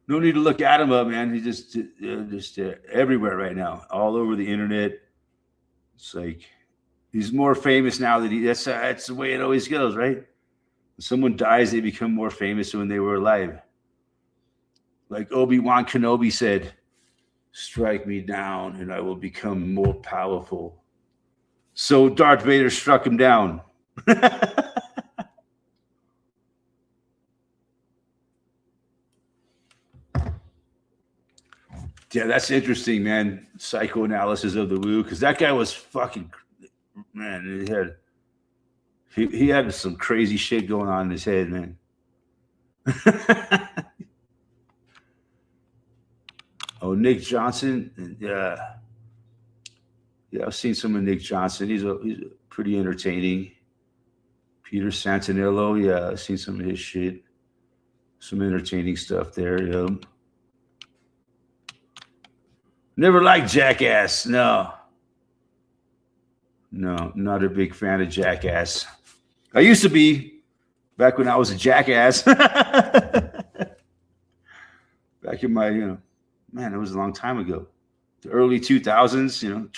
No need to look at him up, man. He's just everywhere right now, all over the internet. It's like he's more famous now that that's the way it always goes, right? When someone dies, they become more famous than when they were alive. Like Obi-Wan Kenobi said, "Strike me down, and I will become more powerful." So Darth Vader struck him down. Yeah, that's interesting, man. Psychoanalysis of the Woo, because that guy was fucking, man. He had some crazy shit going on in his head, man. Oh, Nick Johnson, yeah, I've seen some of Nick Johnson. He's pretty entertaining. Peter Santanello, yeah, I've seen some of his shit. Some entertaining stuff there, yeah. Never liked Jackass. No, not a big fan of Jackass. I used to be back when I was a jackass. Back in my, man, it was a long time ago. The early 2000s,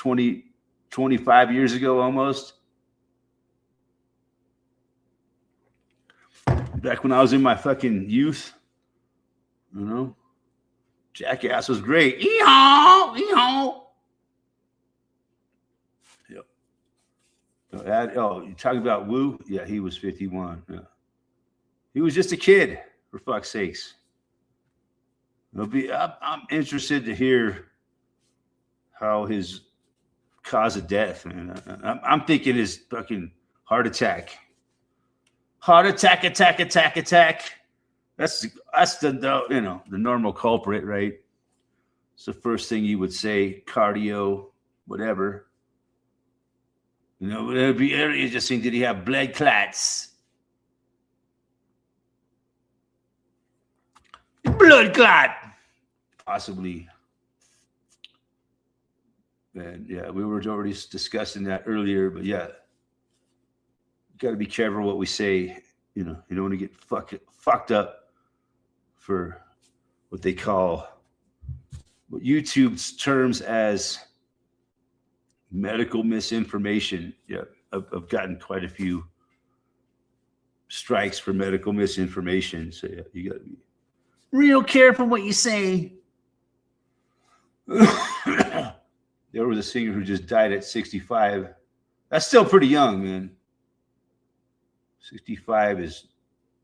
25 years ago almost. Back when I was in my fucking youth, Jackass was great. Eehaw, eehaw. Yep. You talking about Wu? Yeah, he was 51. Yeah. He was just a kid, for fuck's sakes. I'm interested to hear how his cause of death, man. I'm thinking his fucking heart attack. Heart attack, attack, attack, attack. That's the normal culprit, right? It's the first thing you would say, cardio, whatever. It'd be interesting. Did he have blood clots? Blood clot, possibly. And yeah, we were already discussing that earlier, but yeah, you got to be careful what we say. You don't want to get fucked up for what they call, what YouTube's terms as medical misinformation. Yeah, I've gotten quite a few strikes for medical misinformation. So yeah, you got to be real careful what you say. There was a singer who just died at 65. That's still pretty young, man. 65 is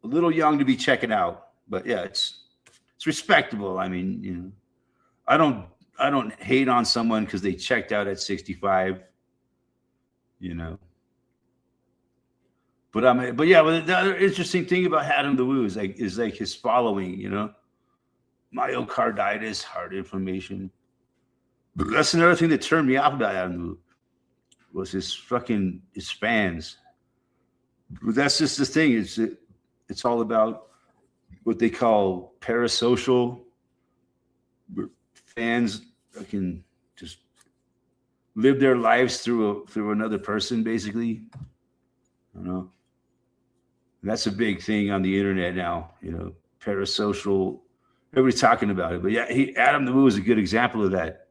a little young to be checking out, but yeah, it's respectable. I mean, I don't hate on someone because they checked out at 65. But the other interesting thing about Adam the Woo is like his following. Myocarditis, heart inflammation. But that's another thing that turned me off about Adam the Woo was his fans. But that's just the thing. It's all about what they call parasocial fans that can just live their lives through another person, basically. That's a big thing on the internet now. Parasocial. Everybody's talking about it, but yeah, Adam the Woo is a good example of that.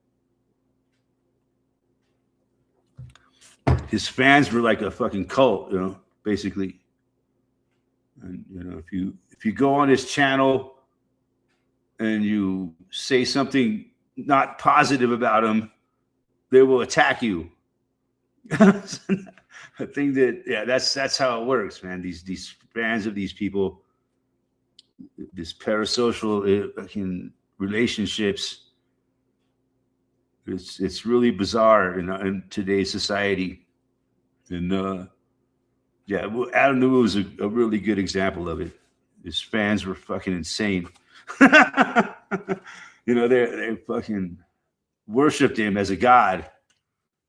His fans were like a fucking cult, basically. And if you go on his channel and you say something not positive about him, they will attack you. I think that's how it works, man. These fans of these people, this parasocial relationships, it's really bizarre in today's society. And Adam the Woo is a really good example of it. His fans were fucking insane. They fucking worshipped him as a god.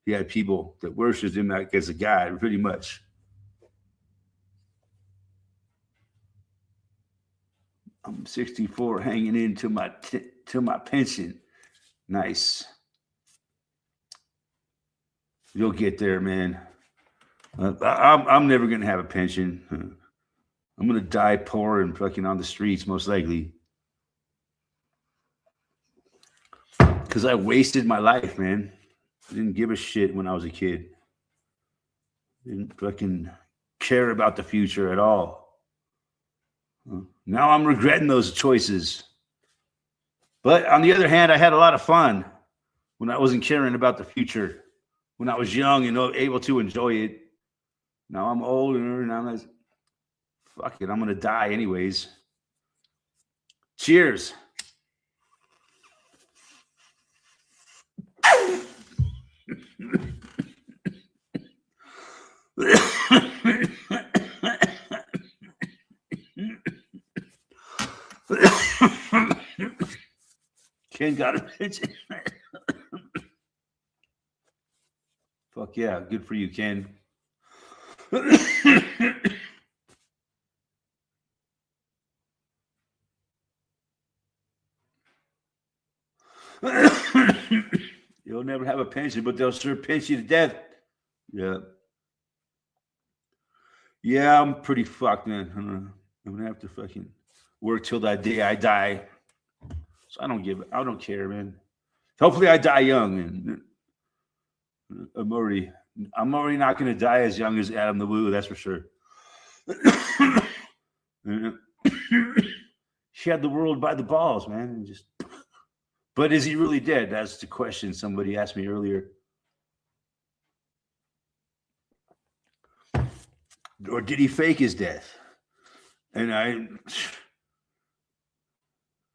He had people that worshipped him as a god, pretty much. I'm 64, hanging into my pension. Nice. You'll get there, man. I'm never gonna have a pension. I'm gonna die poor and fucking on the streets, most likely, because I wasted my life, man. I didn't give a shit when I was a kid. Didn't fucking care about the future at all. Now I'm regretting those choices. But on the other hand, I had a lot of fun when I wasn't caring about the future, when I was young and able to enjoy it. Now I'm older and I'm like, fuck it, I'm going to die anyways. Cheers. Ken got a pension. Fuck yeah, good for you, Ken. You'll never have a pension, but they'll sure pinch you to death. Yeah. Yeah, I'm pretty fucked, man. I'm gonna have to fucking work till that day I die. That's So I don't care, man. Hopefully I die young, and I'm already not going to die as young as Adam the Woo, that's for sure. He had the world by the balls, man. But is he really dead? That's the question somebody asked me earlier. Or did he fake his death? And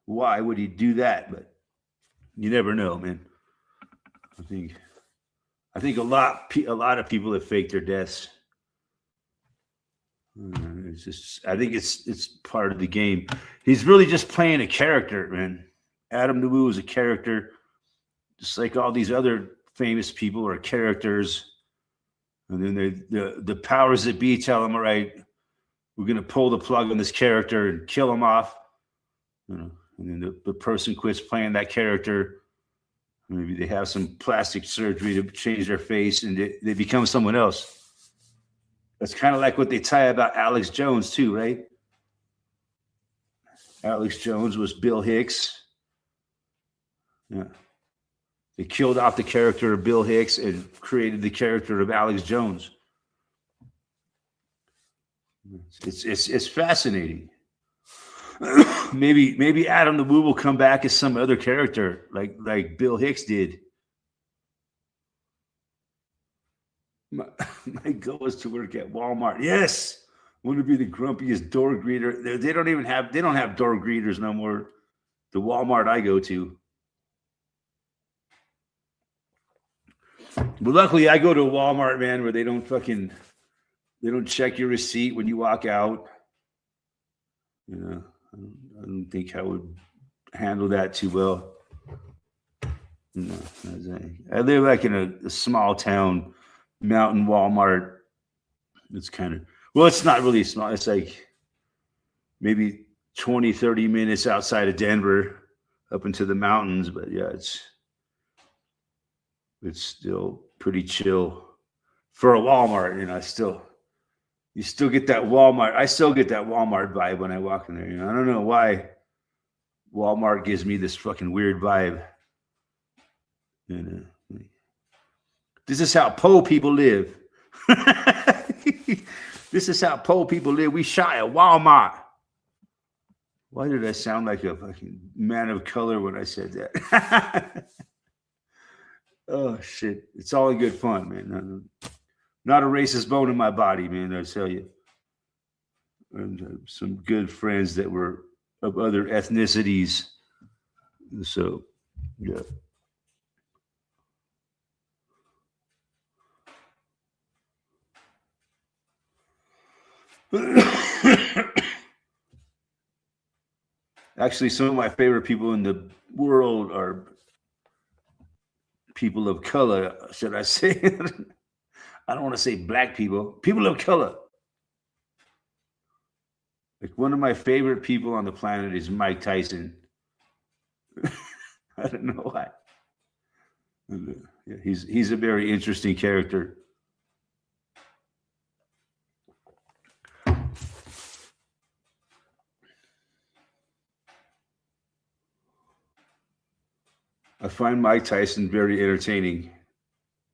why would he do that? But you never know, man. I think a lot of people have faked their deaths. I think it's part of the game. He's really just playing a character, man. Adam the Woo is a character, just like all these other famous people are characters. And then the powers that be tell him, all right, we're going to pull the plug on this character and kill him off. And then the person quits playing that character. Maybe they have some plastic surgery to change their face and they become someone else. That's kind of like what they tie about Alex Jones too, right? Alex Jones was Bill Hicks. Yeah. They killed off the character of Bill Hicks and created the character of Alex Jones. It's fascinating. Maybe Adam the Woo will come back as some other character, like Bill Hicks did. My goal was to work at Walmart. Yes, I want to be the grumpiest door greeter. They don't have door greeters no more. The Walmart I go to. But luckily, I go to a Walmart, man, where they don't check your receipt when you walk out. You know, I don't think I would handle that too well. No, I live like in a small town, mountain Walmart. It's it's not really small. It's like maybe 20, 30 minutes outside of Denver up into the mountains. But yeah, it's still pretty chill for a Walmart. You know, you still get that Walmart. I still get that Walmart vibe when I walk in there. You know, I don't know why Walmart gives me this fucking weird vibe. You know, this is how poor people live. This is how poor people live. We shy at Walmart. Why did I sound like a fucking man of color when I said that? Oh shit! It's all in good fun, man. Not a racist bone in my body, man. I tell you. And some good friends that were of other ethnicities. So, yeah. Actually, some of my favorite people in the world are people of color, should I say? I don't want to say black people. People of color. Like one of my favorite people on the planet is Mike Tyson. I don't know why. Yeah, he's a very interesting character. I find Mike Tyson very entertaining.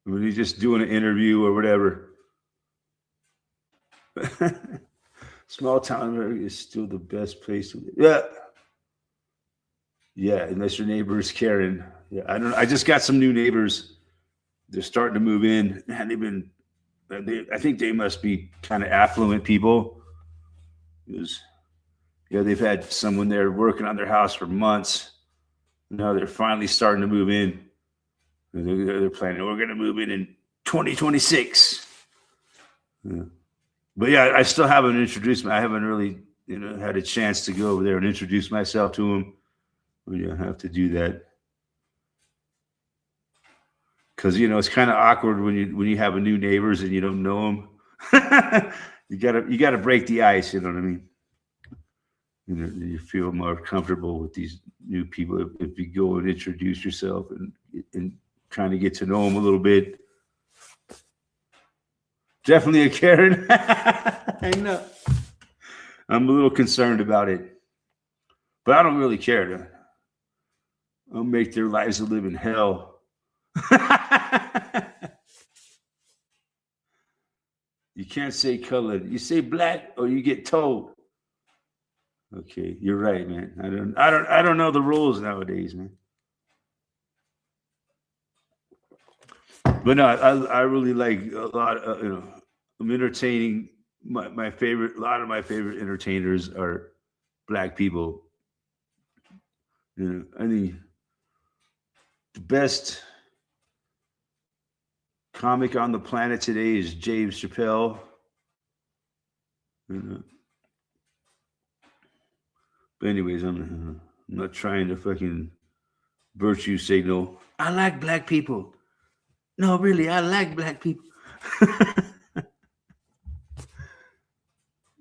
When he's just doing an interview or whatever. Small town America is still the best place to live. Yeah. Yeah, unless your neighbor is Karen. Yeah, I just got some new neighbors. They're starting to move in. And I think they must be kind of affluent people. They've had someone there working on their house for months. Now they're finally starting to move in. They're planning, we're going to move in 2026. Yeah. But yeah, I still haven't introduced I haven't really, had a chance to go over there and introduce myself to them. I have to do that. Because, it's kind of awkward when you have a new neighbors and you don't know them. you gotta break the ice, you know what I mean? You feel more comfortable with these new people if you go and introduce yourself and trying to get to know them a little bit. Definitely a Karen. I know. I'm a little concerned about it, but I don't really care. I'll make their lives a living hell. You can't say colored. You say black or you get told. Okay, you're right, man. I don't know the rules nowadays, man. But no, I really like a lot of, I'm entertaining. My favorite, a lot of my favorite entertainers are black people. I think the best comic on the planet today is James Chappelle. But anyways, I'm not trying to fucking virtue signal. I like black people. No, really, I like black people.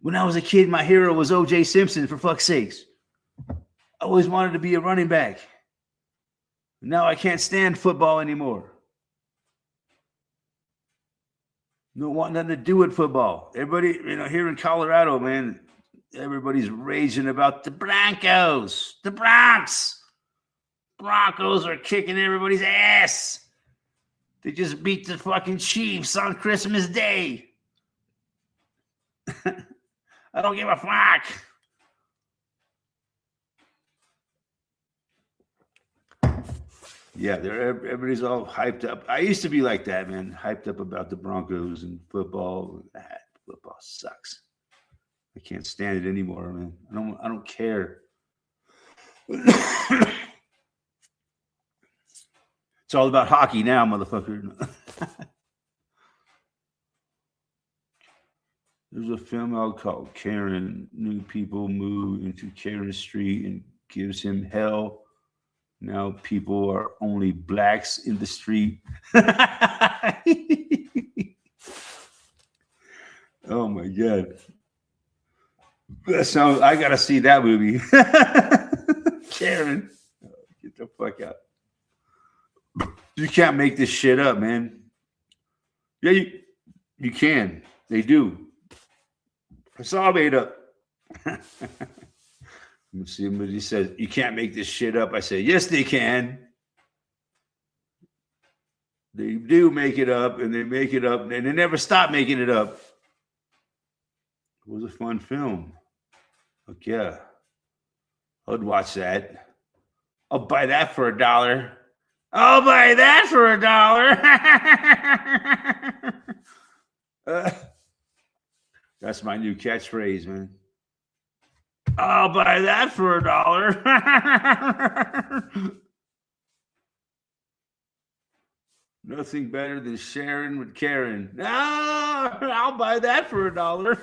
When I was a kid, my hero was O.J. Simpson, for fuck's sakes. I always wanted to be a running back. Now I can't stand football anymore. Don't want nothing to do with football. Everybody, here in Colorado, man, everybody's raging about the Broncos, the Bronx. Broncos are kicking everybody's ass. They just beat the fucking Chiefs on Christmas Day. I don't give a fuck. Yeah, everybody's all hyped up. I used to be like that, man. Hyped up about the Broncos and football. Football sucks. I can't stand it anymore, man. I don't care. It's all about hockey now, motherfucker. There's a film out called Karen. New people move into Karen Street and gives him hell. Now people are only blacks in the street. Oh my God. I gotta see that movie. Karen. Get the fuck out. You can't make this shit up, man. Yeah, you can. They do. It's all made up. Somebody says, you can't make this shit up. I say, yes, they can. They do make it up, and they make it up, and they never stop making it up. It was a fun film. Look, yeah. I'd watch that. I'll buy that for $1. I'll buy that for $1. That's my new catchphrase, man. I'll buy that for $1. Nothing better than sharing with Karen. Ah, I'll buy that for $1.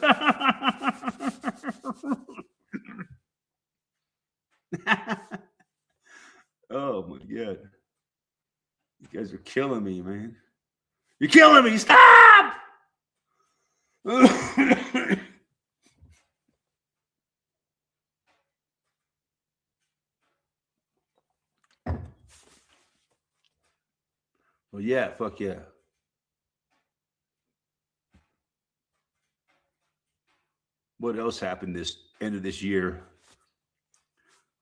Oh my God. You guys are killing me, man. You're killing me. Stop! Well, yeah, fuck yeah. What else happened this end of this year?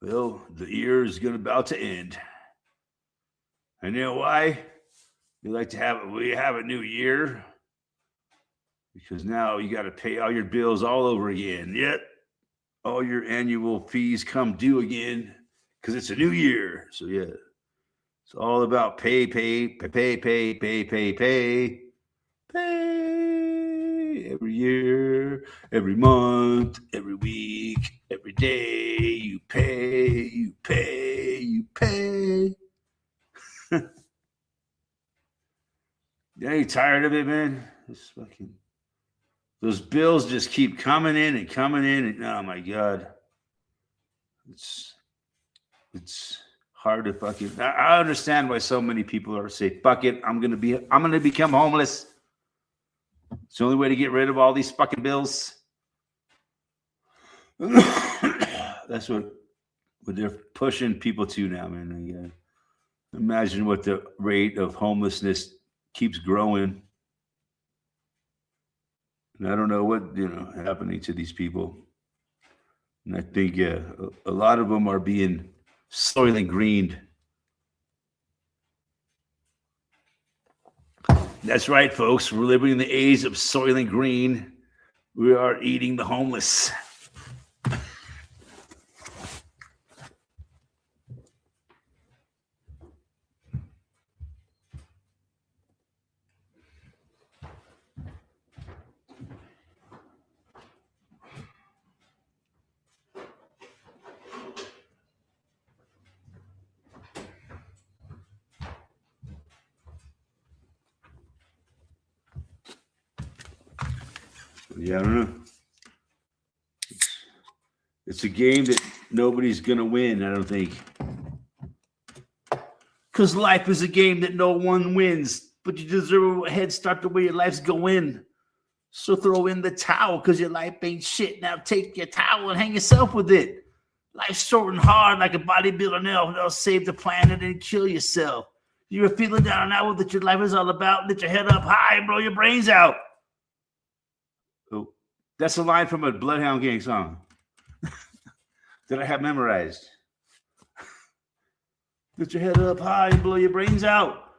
Well, the year is about to end. And you know why? We have a new year. Because now you got to pay all your bills all over again. Yet, all your annual fees come due again because it's a new year. So, yeah, it's all about pay every year, every month, every week, every day. You pay. You ain't tired of it, man? It's fucking... Those bills just keep coming in. And oh my God. It's hard to fucking... I understand why so many people are saying, fuck it, I'm gonna become homeless. It's the only way to get rid of all these fucking bills. That's what they're pushing people to now, man. Imagine what the rate of homelessness keeps growing. And I don't know what, happening to these people. And I think a lot of them are being Soylent Greened. That's right, folks. We're living in the age of Soylent Green. We are eating the homeless. Yeah, I don't know. It's a game that nobody's going to win, I don't think. Because life is a game that no one wins, but you deserve a head start the way your life's going. So throw in the towel because your life ain't shit. Now take your towel and hang yourself with it. Life's short and hard like a bodybuilder now. They'll save the planet and kill yourself. You're feeling down and out that your life is all about. Lift your head up high and blow your brains out. Oh, that's a line from a Bloodhound Gang song that I have memorized. Lift your head up high and blow your brains out.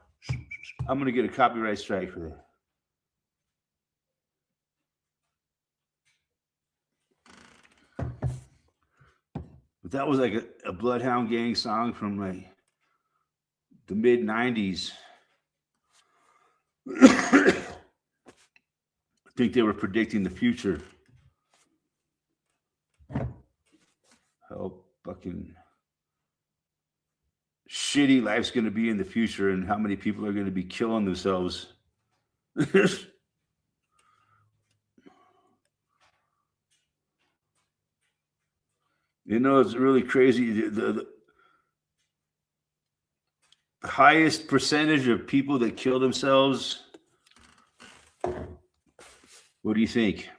I'm going to get a copyright strike for that. But that was like a Bloodhound Gang song from like the mid 90s. I think they were predicting the future. How fucking shitty life's going to be in the future and how many people are going to be killing themselves. You know, it's really crazy. The highest percentage of people that kill themselves, what do you think?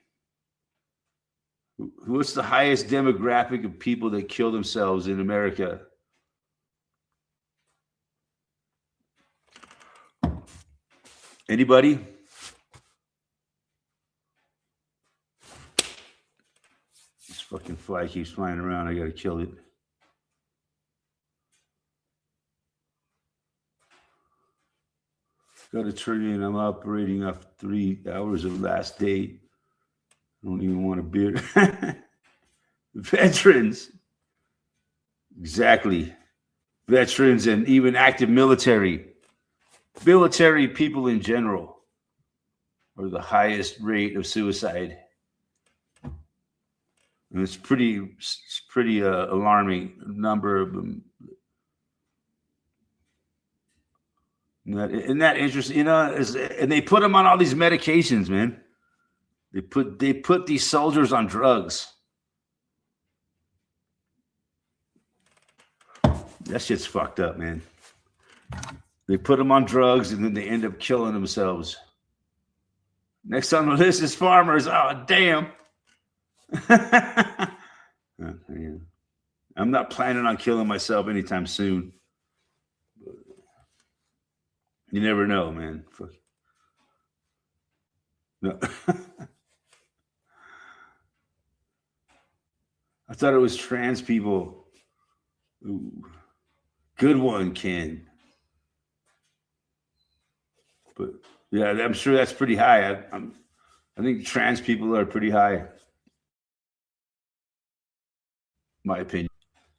What's the highest demographic of people that kill themselves in America? Anybody? This fucking fly keeps flying around. I gotta kill it. Got a trillion. I'm operating off 3 hours of last day. I don't even want a beer. Veterans. Exactly. Veterans and even active military. Military people in general are the highest rate of suicide. And it's pretty alarming number of them. Isn't that interesting? You know, and they put them on all these medications, man. They put these soldiers on drugs. That shit's fucked up, man. They put them on drugs and then they end up killing themselves. Next on the list is farmers. Oh, damn. I'm not planning on killing myself anytime soon. You never know, man. No. I thought it was trans people. Ooh. Good one, Ken. But yeah, I'm sure that's pretty high. I think trans people are pretty high. My opinion.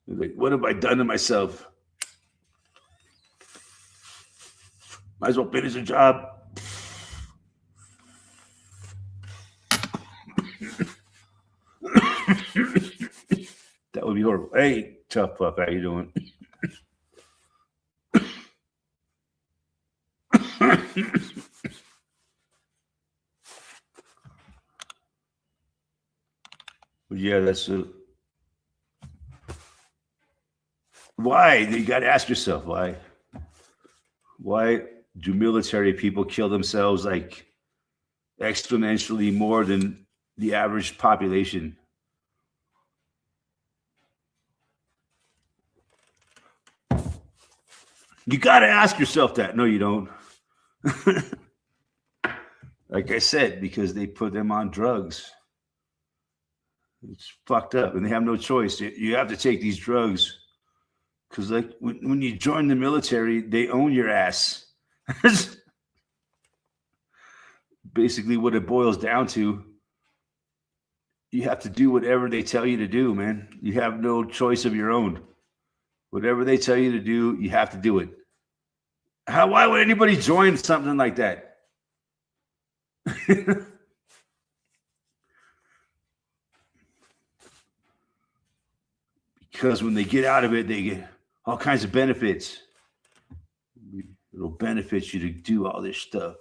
Like, what have I done to myself? Might as well finish the job. That would be horrible. Hey, Tough Pup, how you doing? Yeah, that's why you got to ask yourself why do military people kill themselves like exponentially more than the average population? You got to ask yourself that. No, you don't. Like I said, because they put them on drugs. It's fucked up, and they have no choice. You have to take these drugs because, like, when you join the military, they own your ass. basically what it boils down to. You have to do whatever they tell you to do, man. You have no choice of your own. Whatever they tell you to do, you have to do it. Why would anybody join something like that? Because when they get out of it, they get all kinds of benefits. It'll benefit you to do all this stuff.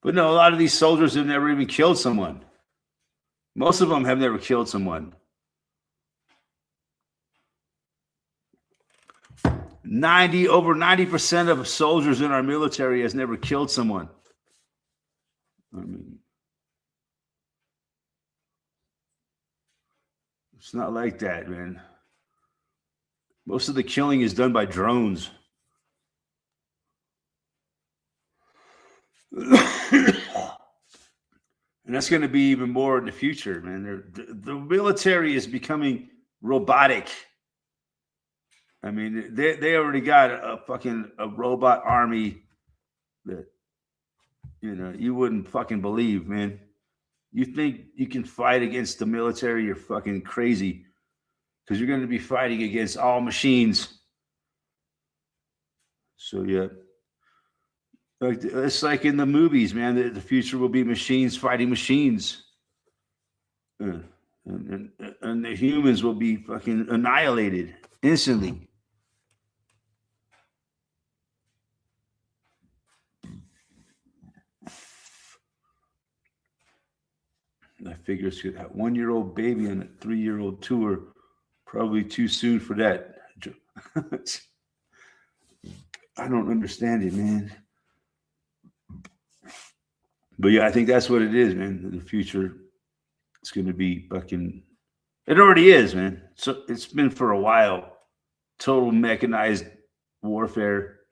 But no, a lot of these soldiers have never even killed someone. Most of them have never killed someone. Over 90% of soldiers in our military has never killed someone. I mean, it's not like that, man. Most of the killing is done by drones. And that's going to be even more in the future, man. The military is becoming robotic. I mean, they already got a robot army that, you wouldn't fucking believe, man. You think you can fight against the military? You're fucking crazy, because you're going to be fighting against all machines. So yeah. It's like in the movies, man. The future will be machines fighting machines, and the humans will be fucking annihilated instantly. I figure it's that 1-year-old baby on a 3-year-old tour, probably too soon for that. I don't understand it, man. But yeah, I think that's what it is, man. The future, it's going to be fucking. It already is, man. So it's been for a while. Total mechanized warfare.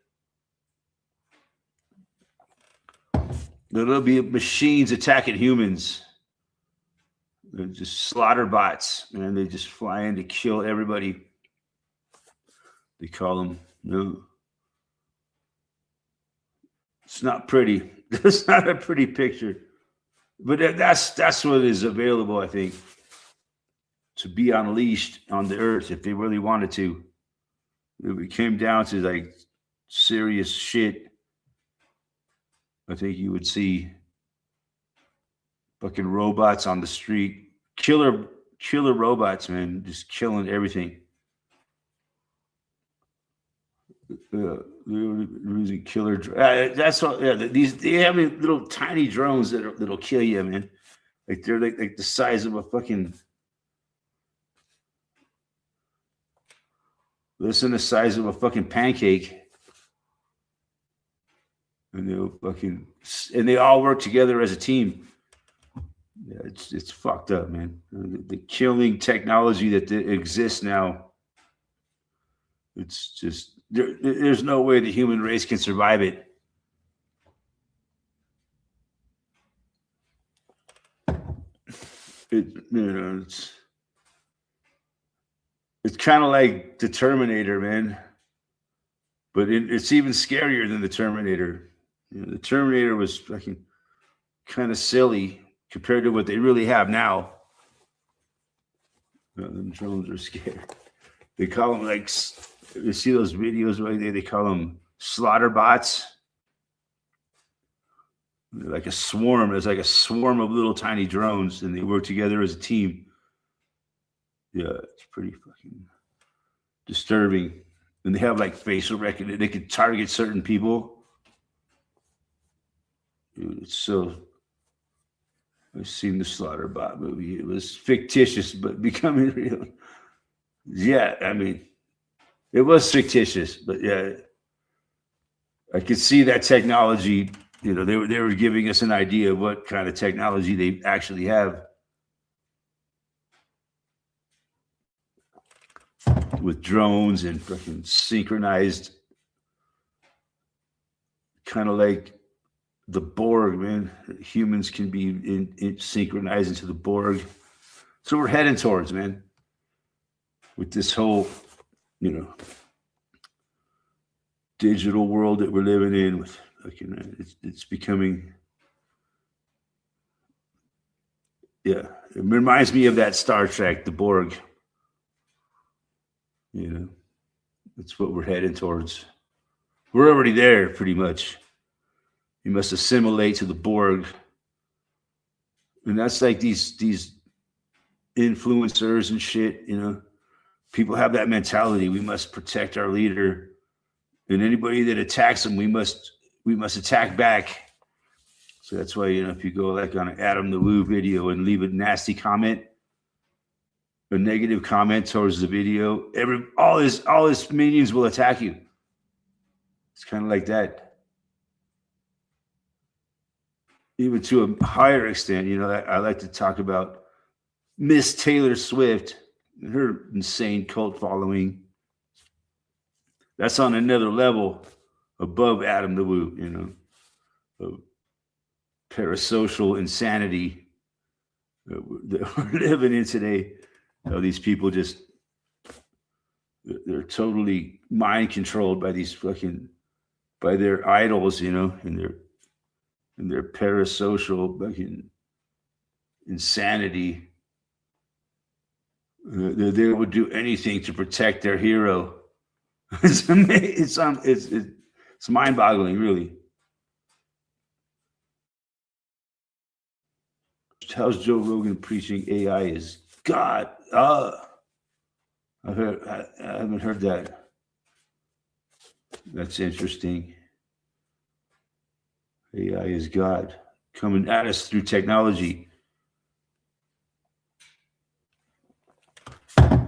There'll be machines attacking humans. They're just slaughter bots, man. They just fly in to kill everybody. They call them. No, it's not pretty. It's not a pretty picture, but that's what is available, I think, to be unleashed on the earth if they really wanted to. If it came down to like serious shit, I think you would see fucking robots on the street, killer robots, man, just killing everything. Using killer. That's all. Yeah, they have little tiny drones that'll kill you, man. Like they're like the size of a fucking. Less than the size of a fucking pancake. And they all work together as a team. Yeah, it's fucked up, man. The killing technology that exists now. It's just there's no way the human race can survive it. It's kind of like the Terminator, man. But it's even scarier than the Terminator. The Terminator was fucking kind of silly compared to what they really have now. The drones are scared. They call them like, you see those videos right there? They call them slaughter bots. They're like a swarm. There's like a swarm of little tiny drones, and they work together as a team. Yeah, it's pretty fucking disturbing. And they have like facial recognition. They can target certain people. Dude, it's so. I've seen the Slaughterbot movie. It was fictitious, but becoming real. Yeah, I mean, it was fictitious, but yeah, I could see that technology. They were giving us an idea of what kind of technology they actually have with drones and fucking synchronized, kind of like the Borg, man. Humans can be in synchronized into the Borg. So we're heading towards, man, with this whole, digital world that we're living in with it's becoming, yeah, it reminds me of that Star Trek, the Borg. You know, that's what we're heading towards. We're already there pretty much. You must assimilate to the Borg. And that's like these influencers and shit, you know. People have that mentality. We must protect our leader. And anybody that attacks him, we must attack back. So that's why, you know, if you go like on an Adam the Woo video and leave a nasty comment, a negative comment towards the video, all his minions will attack you. It's kind of like that. Even to a higher extent, you know, I like to talk about Miss Taylor Swift and her insane cult following. That's on another level above Adam the Woo, you know, of parasocial insanity that we're living in today. You know, these people they're totally mind controlled by by their idols, you know, and their parasocial fucking insanity. They would do anything to protect their hero. It's mind-boggling, really. How's Joe Rogan preaching AI is God? I haven't heard that. That's interesting. AI is God coming at us through technology.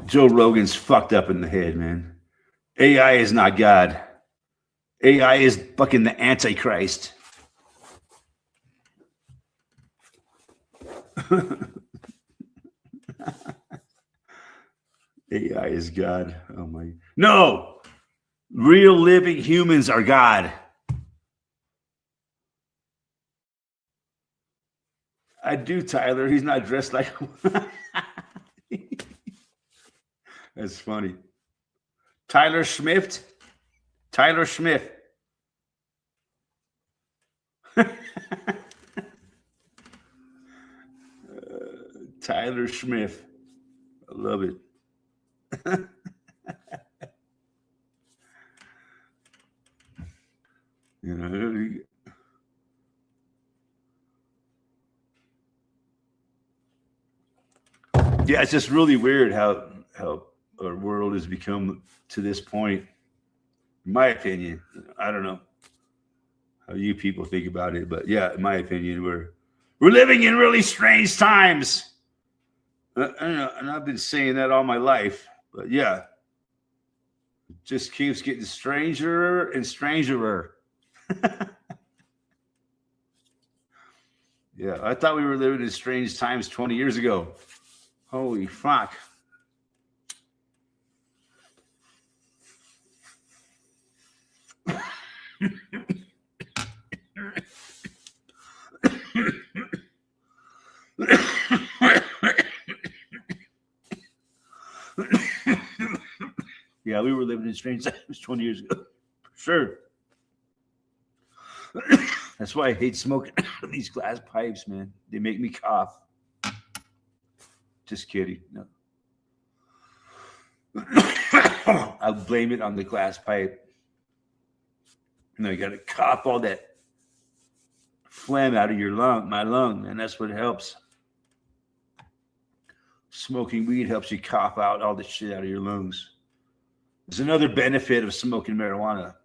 Joe Rogan's fucked up in the head, man. AI is not God. AI is fucking the Antichrist. AI is God. Oh my. No! Real living humans are God. I do, Tyler. He's not dressed like That's funny. Tyler Schmidt. Tyler Schmidt. Tyler Schmidt. I love it. You know, yeah, it's just really weird how our world has become to this point. In my opinion, I don't know how you people think about it, but yeah, in my opinion, we're living in really strange times. And I've been saying that all my life, but yeah, it just keeps getting stranger and stranger. Yeah, I thought we were living in strange times 20 years ago. Holy fuck. Yeah, we were living in strange times 20 years ago. Sure. That's why I hate smoking these glass pipes, man. They make me cough. Just kidding. No. I'll blame it on the glass pipe. You know, you got to cough all that phlegm out of your my lung, and that's what helps. Smoking weed helps you cough out all the shit out of your lungs. There's another benefit of smoking marijuana.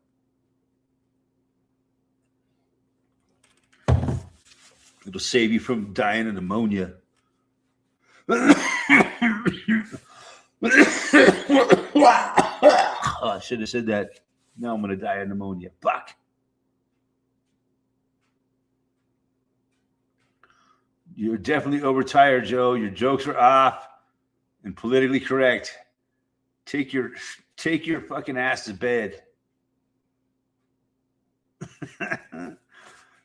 It'll save you from dying of pneumonia. Oh, I should have said that. Now I'm going to die of pneumonia. Fuck. You're definitely overtired, Joe. Your jokes are off and politically correct. Take your fucking ass to bed.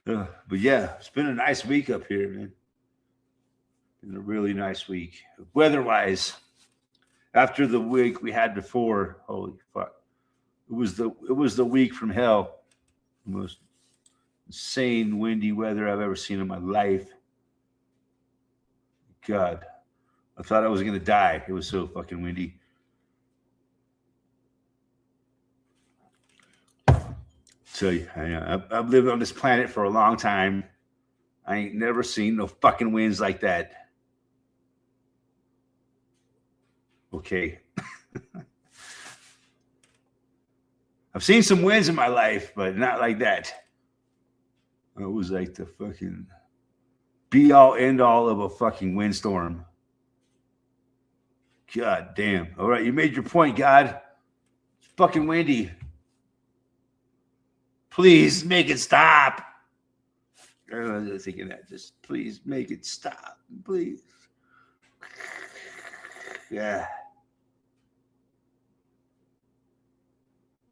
But yeah, it's been a nice week up here, man. Been a really nice week. Weather-wise, after the week we had before, holy fuck. It was the week from hell. The most insane windy weather I've ever seen in my life. God, I thought I was gonna die. It was so fucking windy. So I've lived on this planet for a long time. I ain't never seen no fucking winds like that. Okay. I've seen some winds in my life, but not like that. It was like the fucking be all end all of a fucking windstorm. God damn. All right, you made your point, God. It's fucking windy. Please make it stop. I was thinking that. Just please make it stop. Please. Yeah.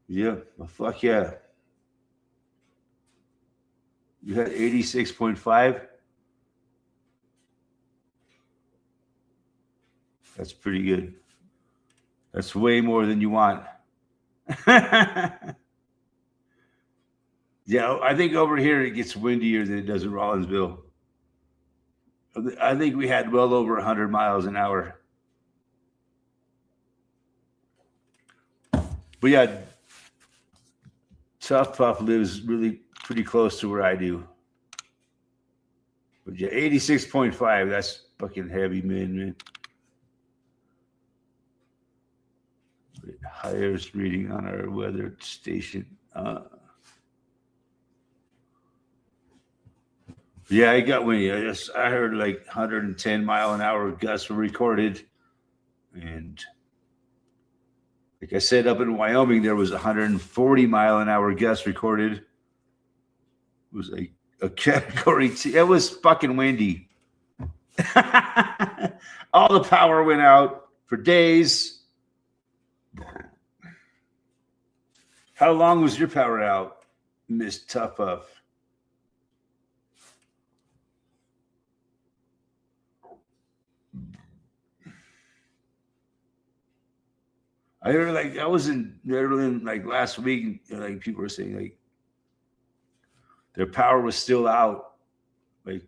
Yeah. Well, fuck yeah. You had 86.5. That's pretty good. That's way more than you want. Yeah, I think over here it gets windier than it does in Rollinsville. I think we had well over 100 miles an hour. But yeah, Tough Puff lives really pretty close to where I do. But yeah, 86.5, that's fucking heavy, man. Highest reading on our weather station. Yeah, I got windy. I heard like 110 mile an hour gusts were recorded. And like I said, up in Wyoming, there was 140 mile an hour gusts recorded. It was like a category 2. It was fucking windy. All the power went out for days. How long was your power out, Miss Tough Puff? I heard like I was in Maryland like last week, like people were saying like their power was still out, like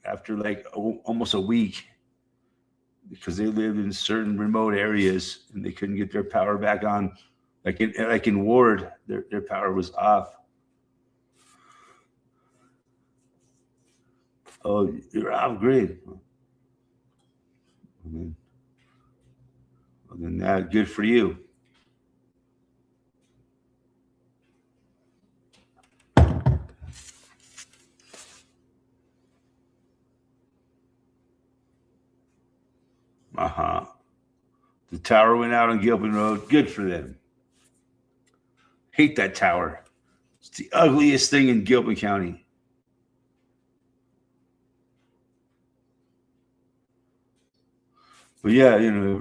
after like almost a week, because they lived in certain remote areas and they couldn't get their power back on. Like in Ward, their power was off. Oh, you're off grid. Well, then that good for you. The tower went out on Gilpin Road. Good for them. Hate that tower. It's the ugliest thing in Gilpin County. But yeah,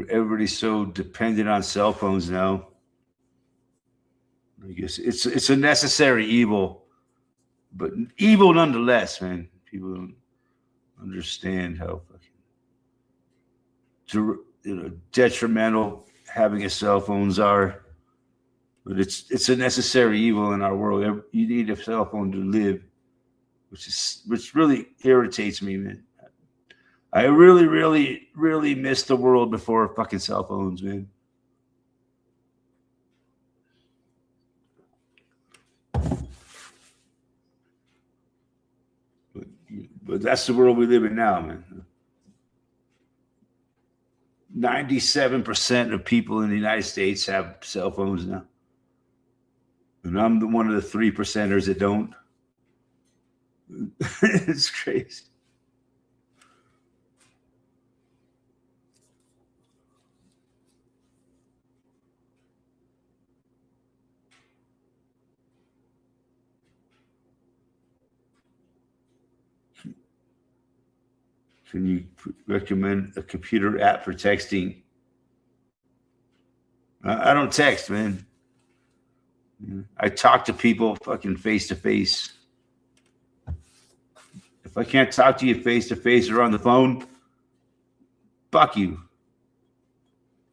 everybody's so dependent on cell phones now. I guess it's a necessary evil, but evil nonetheless, man. People don't understand how detrimental having a cell phones are. But it's a necessary evil in our world. You need a cell phone to live, which really irritates me, man. I really, really, really miss the world before fucking cell phones, man. But that's the world we live in now, man. 97% of people in the United States have cell phones now. And I'm one of the 3%ers that don't. It's crazy. Can you recommend a computer app for texting? I don't text, man. I talk to people fucking face to face. If I can't talk to you face to face or on the phone, fuck you.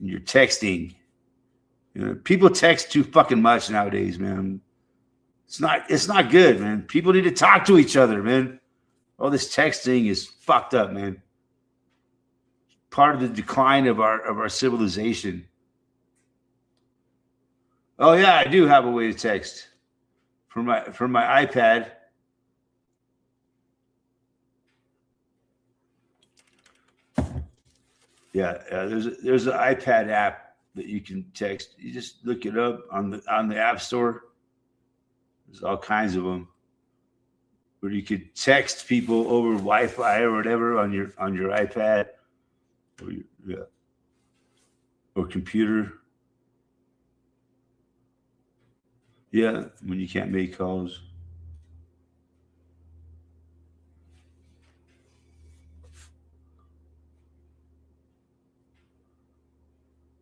You're texting. You know, people text too fucking much nowadays, man. It's not good, man. People need to talk to each other, man. All this texting is fucked up, man. Part of the decline of our civilization. Oh yeah, I do have a way to text from my iPad. Yeah, there's an iPad app that you can text. You just look it up on the App Store. There's all kinds of them where you could text people over Wi-Fi or whatever on your iPad or computer. Yeah, when you can't make calls.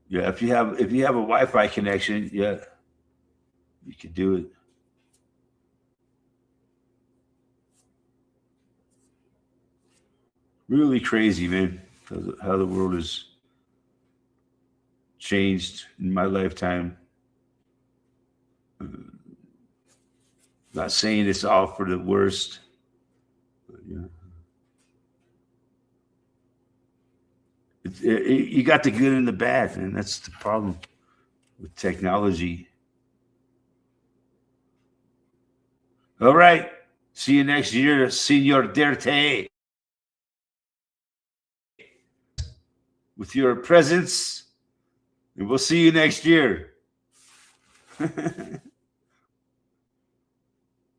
Yeah, if you have a Wi-Fi connection, yeah, you could do it. Really crazy, man, how the world has changed in my lifetime. Not saying it's all for the worst, but yeah. You got the good and the bad, and that's the problem with technology. All right. See you next year, Senor Derte. With your presence, and we'll see you next year.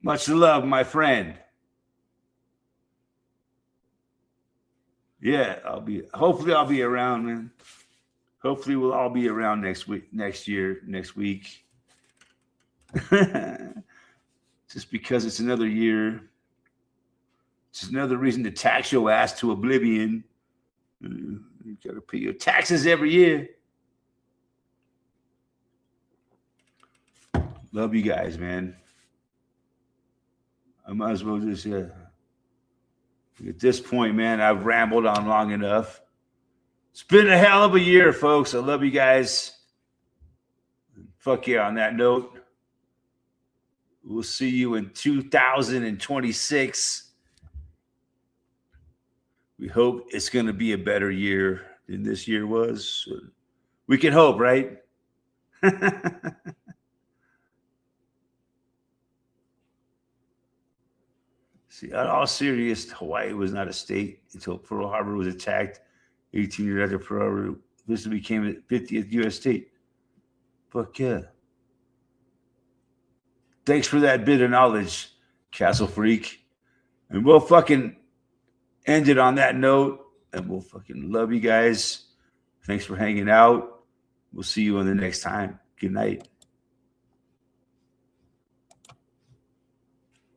Much love, my friend. Yeah, hopefully I'll be around, man. Hopefully we'll all be around next week. Just because it's another year. It's another reason to tax your ass to oblivion. You got to pay your taxes every year. Love you guys, man. I might as well just, at this point, man, I've rambled on long enough. It's been a hell of a year, folks. I love you guys. Fuck yeah, on that note. We'll see you in 2026. We hope it's going to be a better year than this year was. We can hope, right? See, in all serious, Hawaii was not a state until Pearl Harbor was attacked 18 years after Pearl Harbor. This became the 50th U.S. state. Fuck yeah. Thanks for that bit of knowledge, Castle Freak. And we'll fucking end it on that note. And we'll fucking love you guys. Thanks for hanging out. We'll see you on the next time. Good night.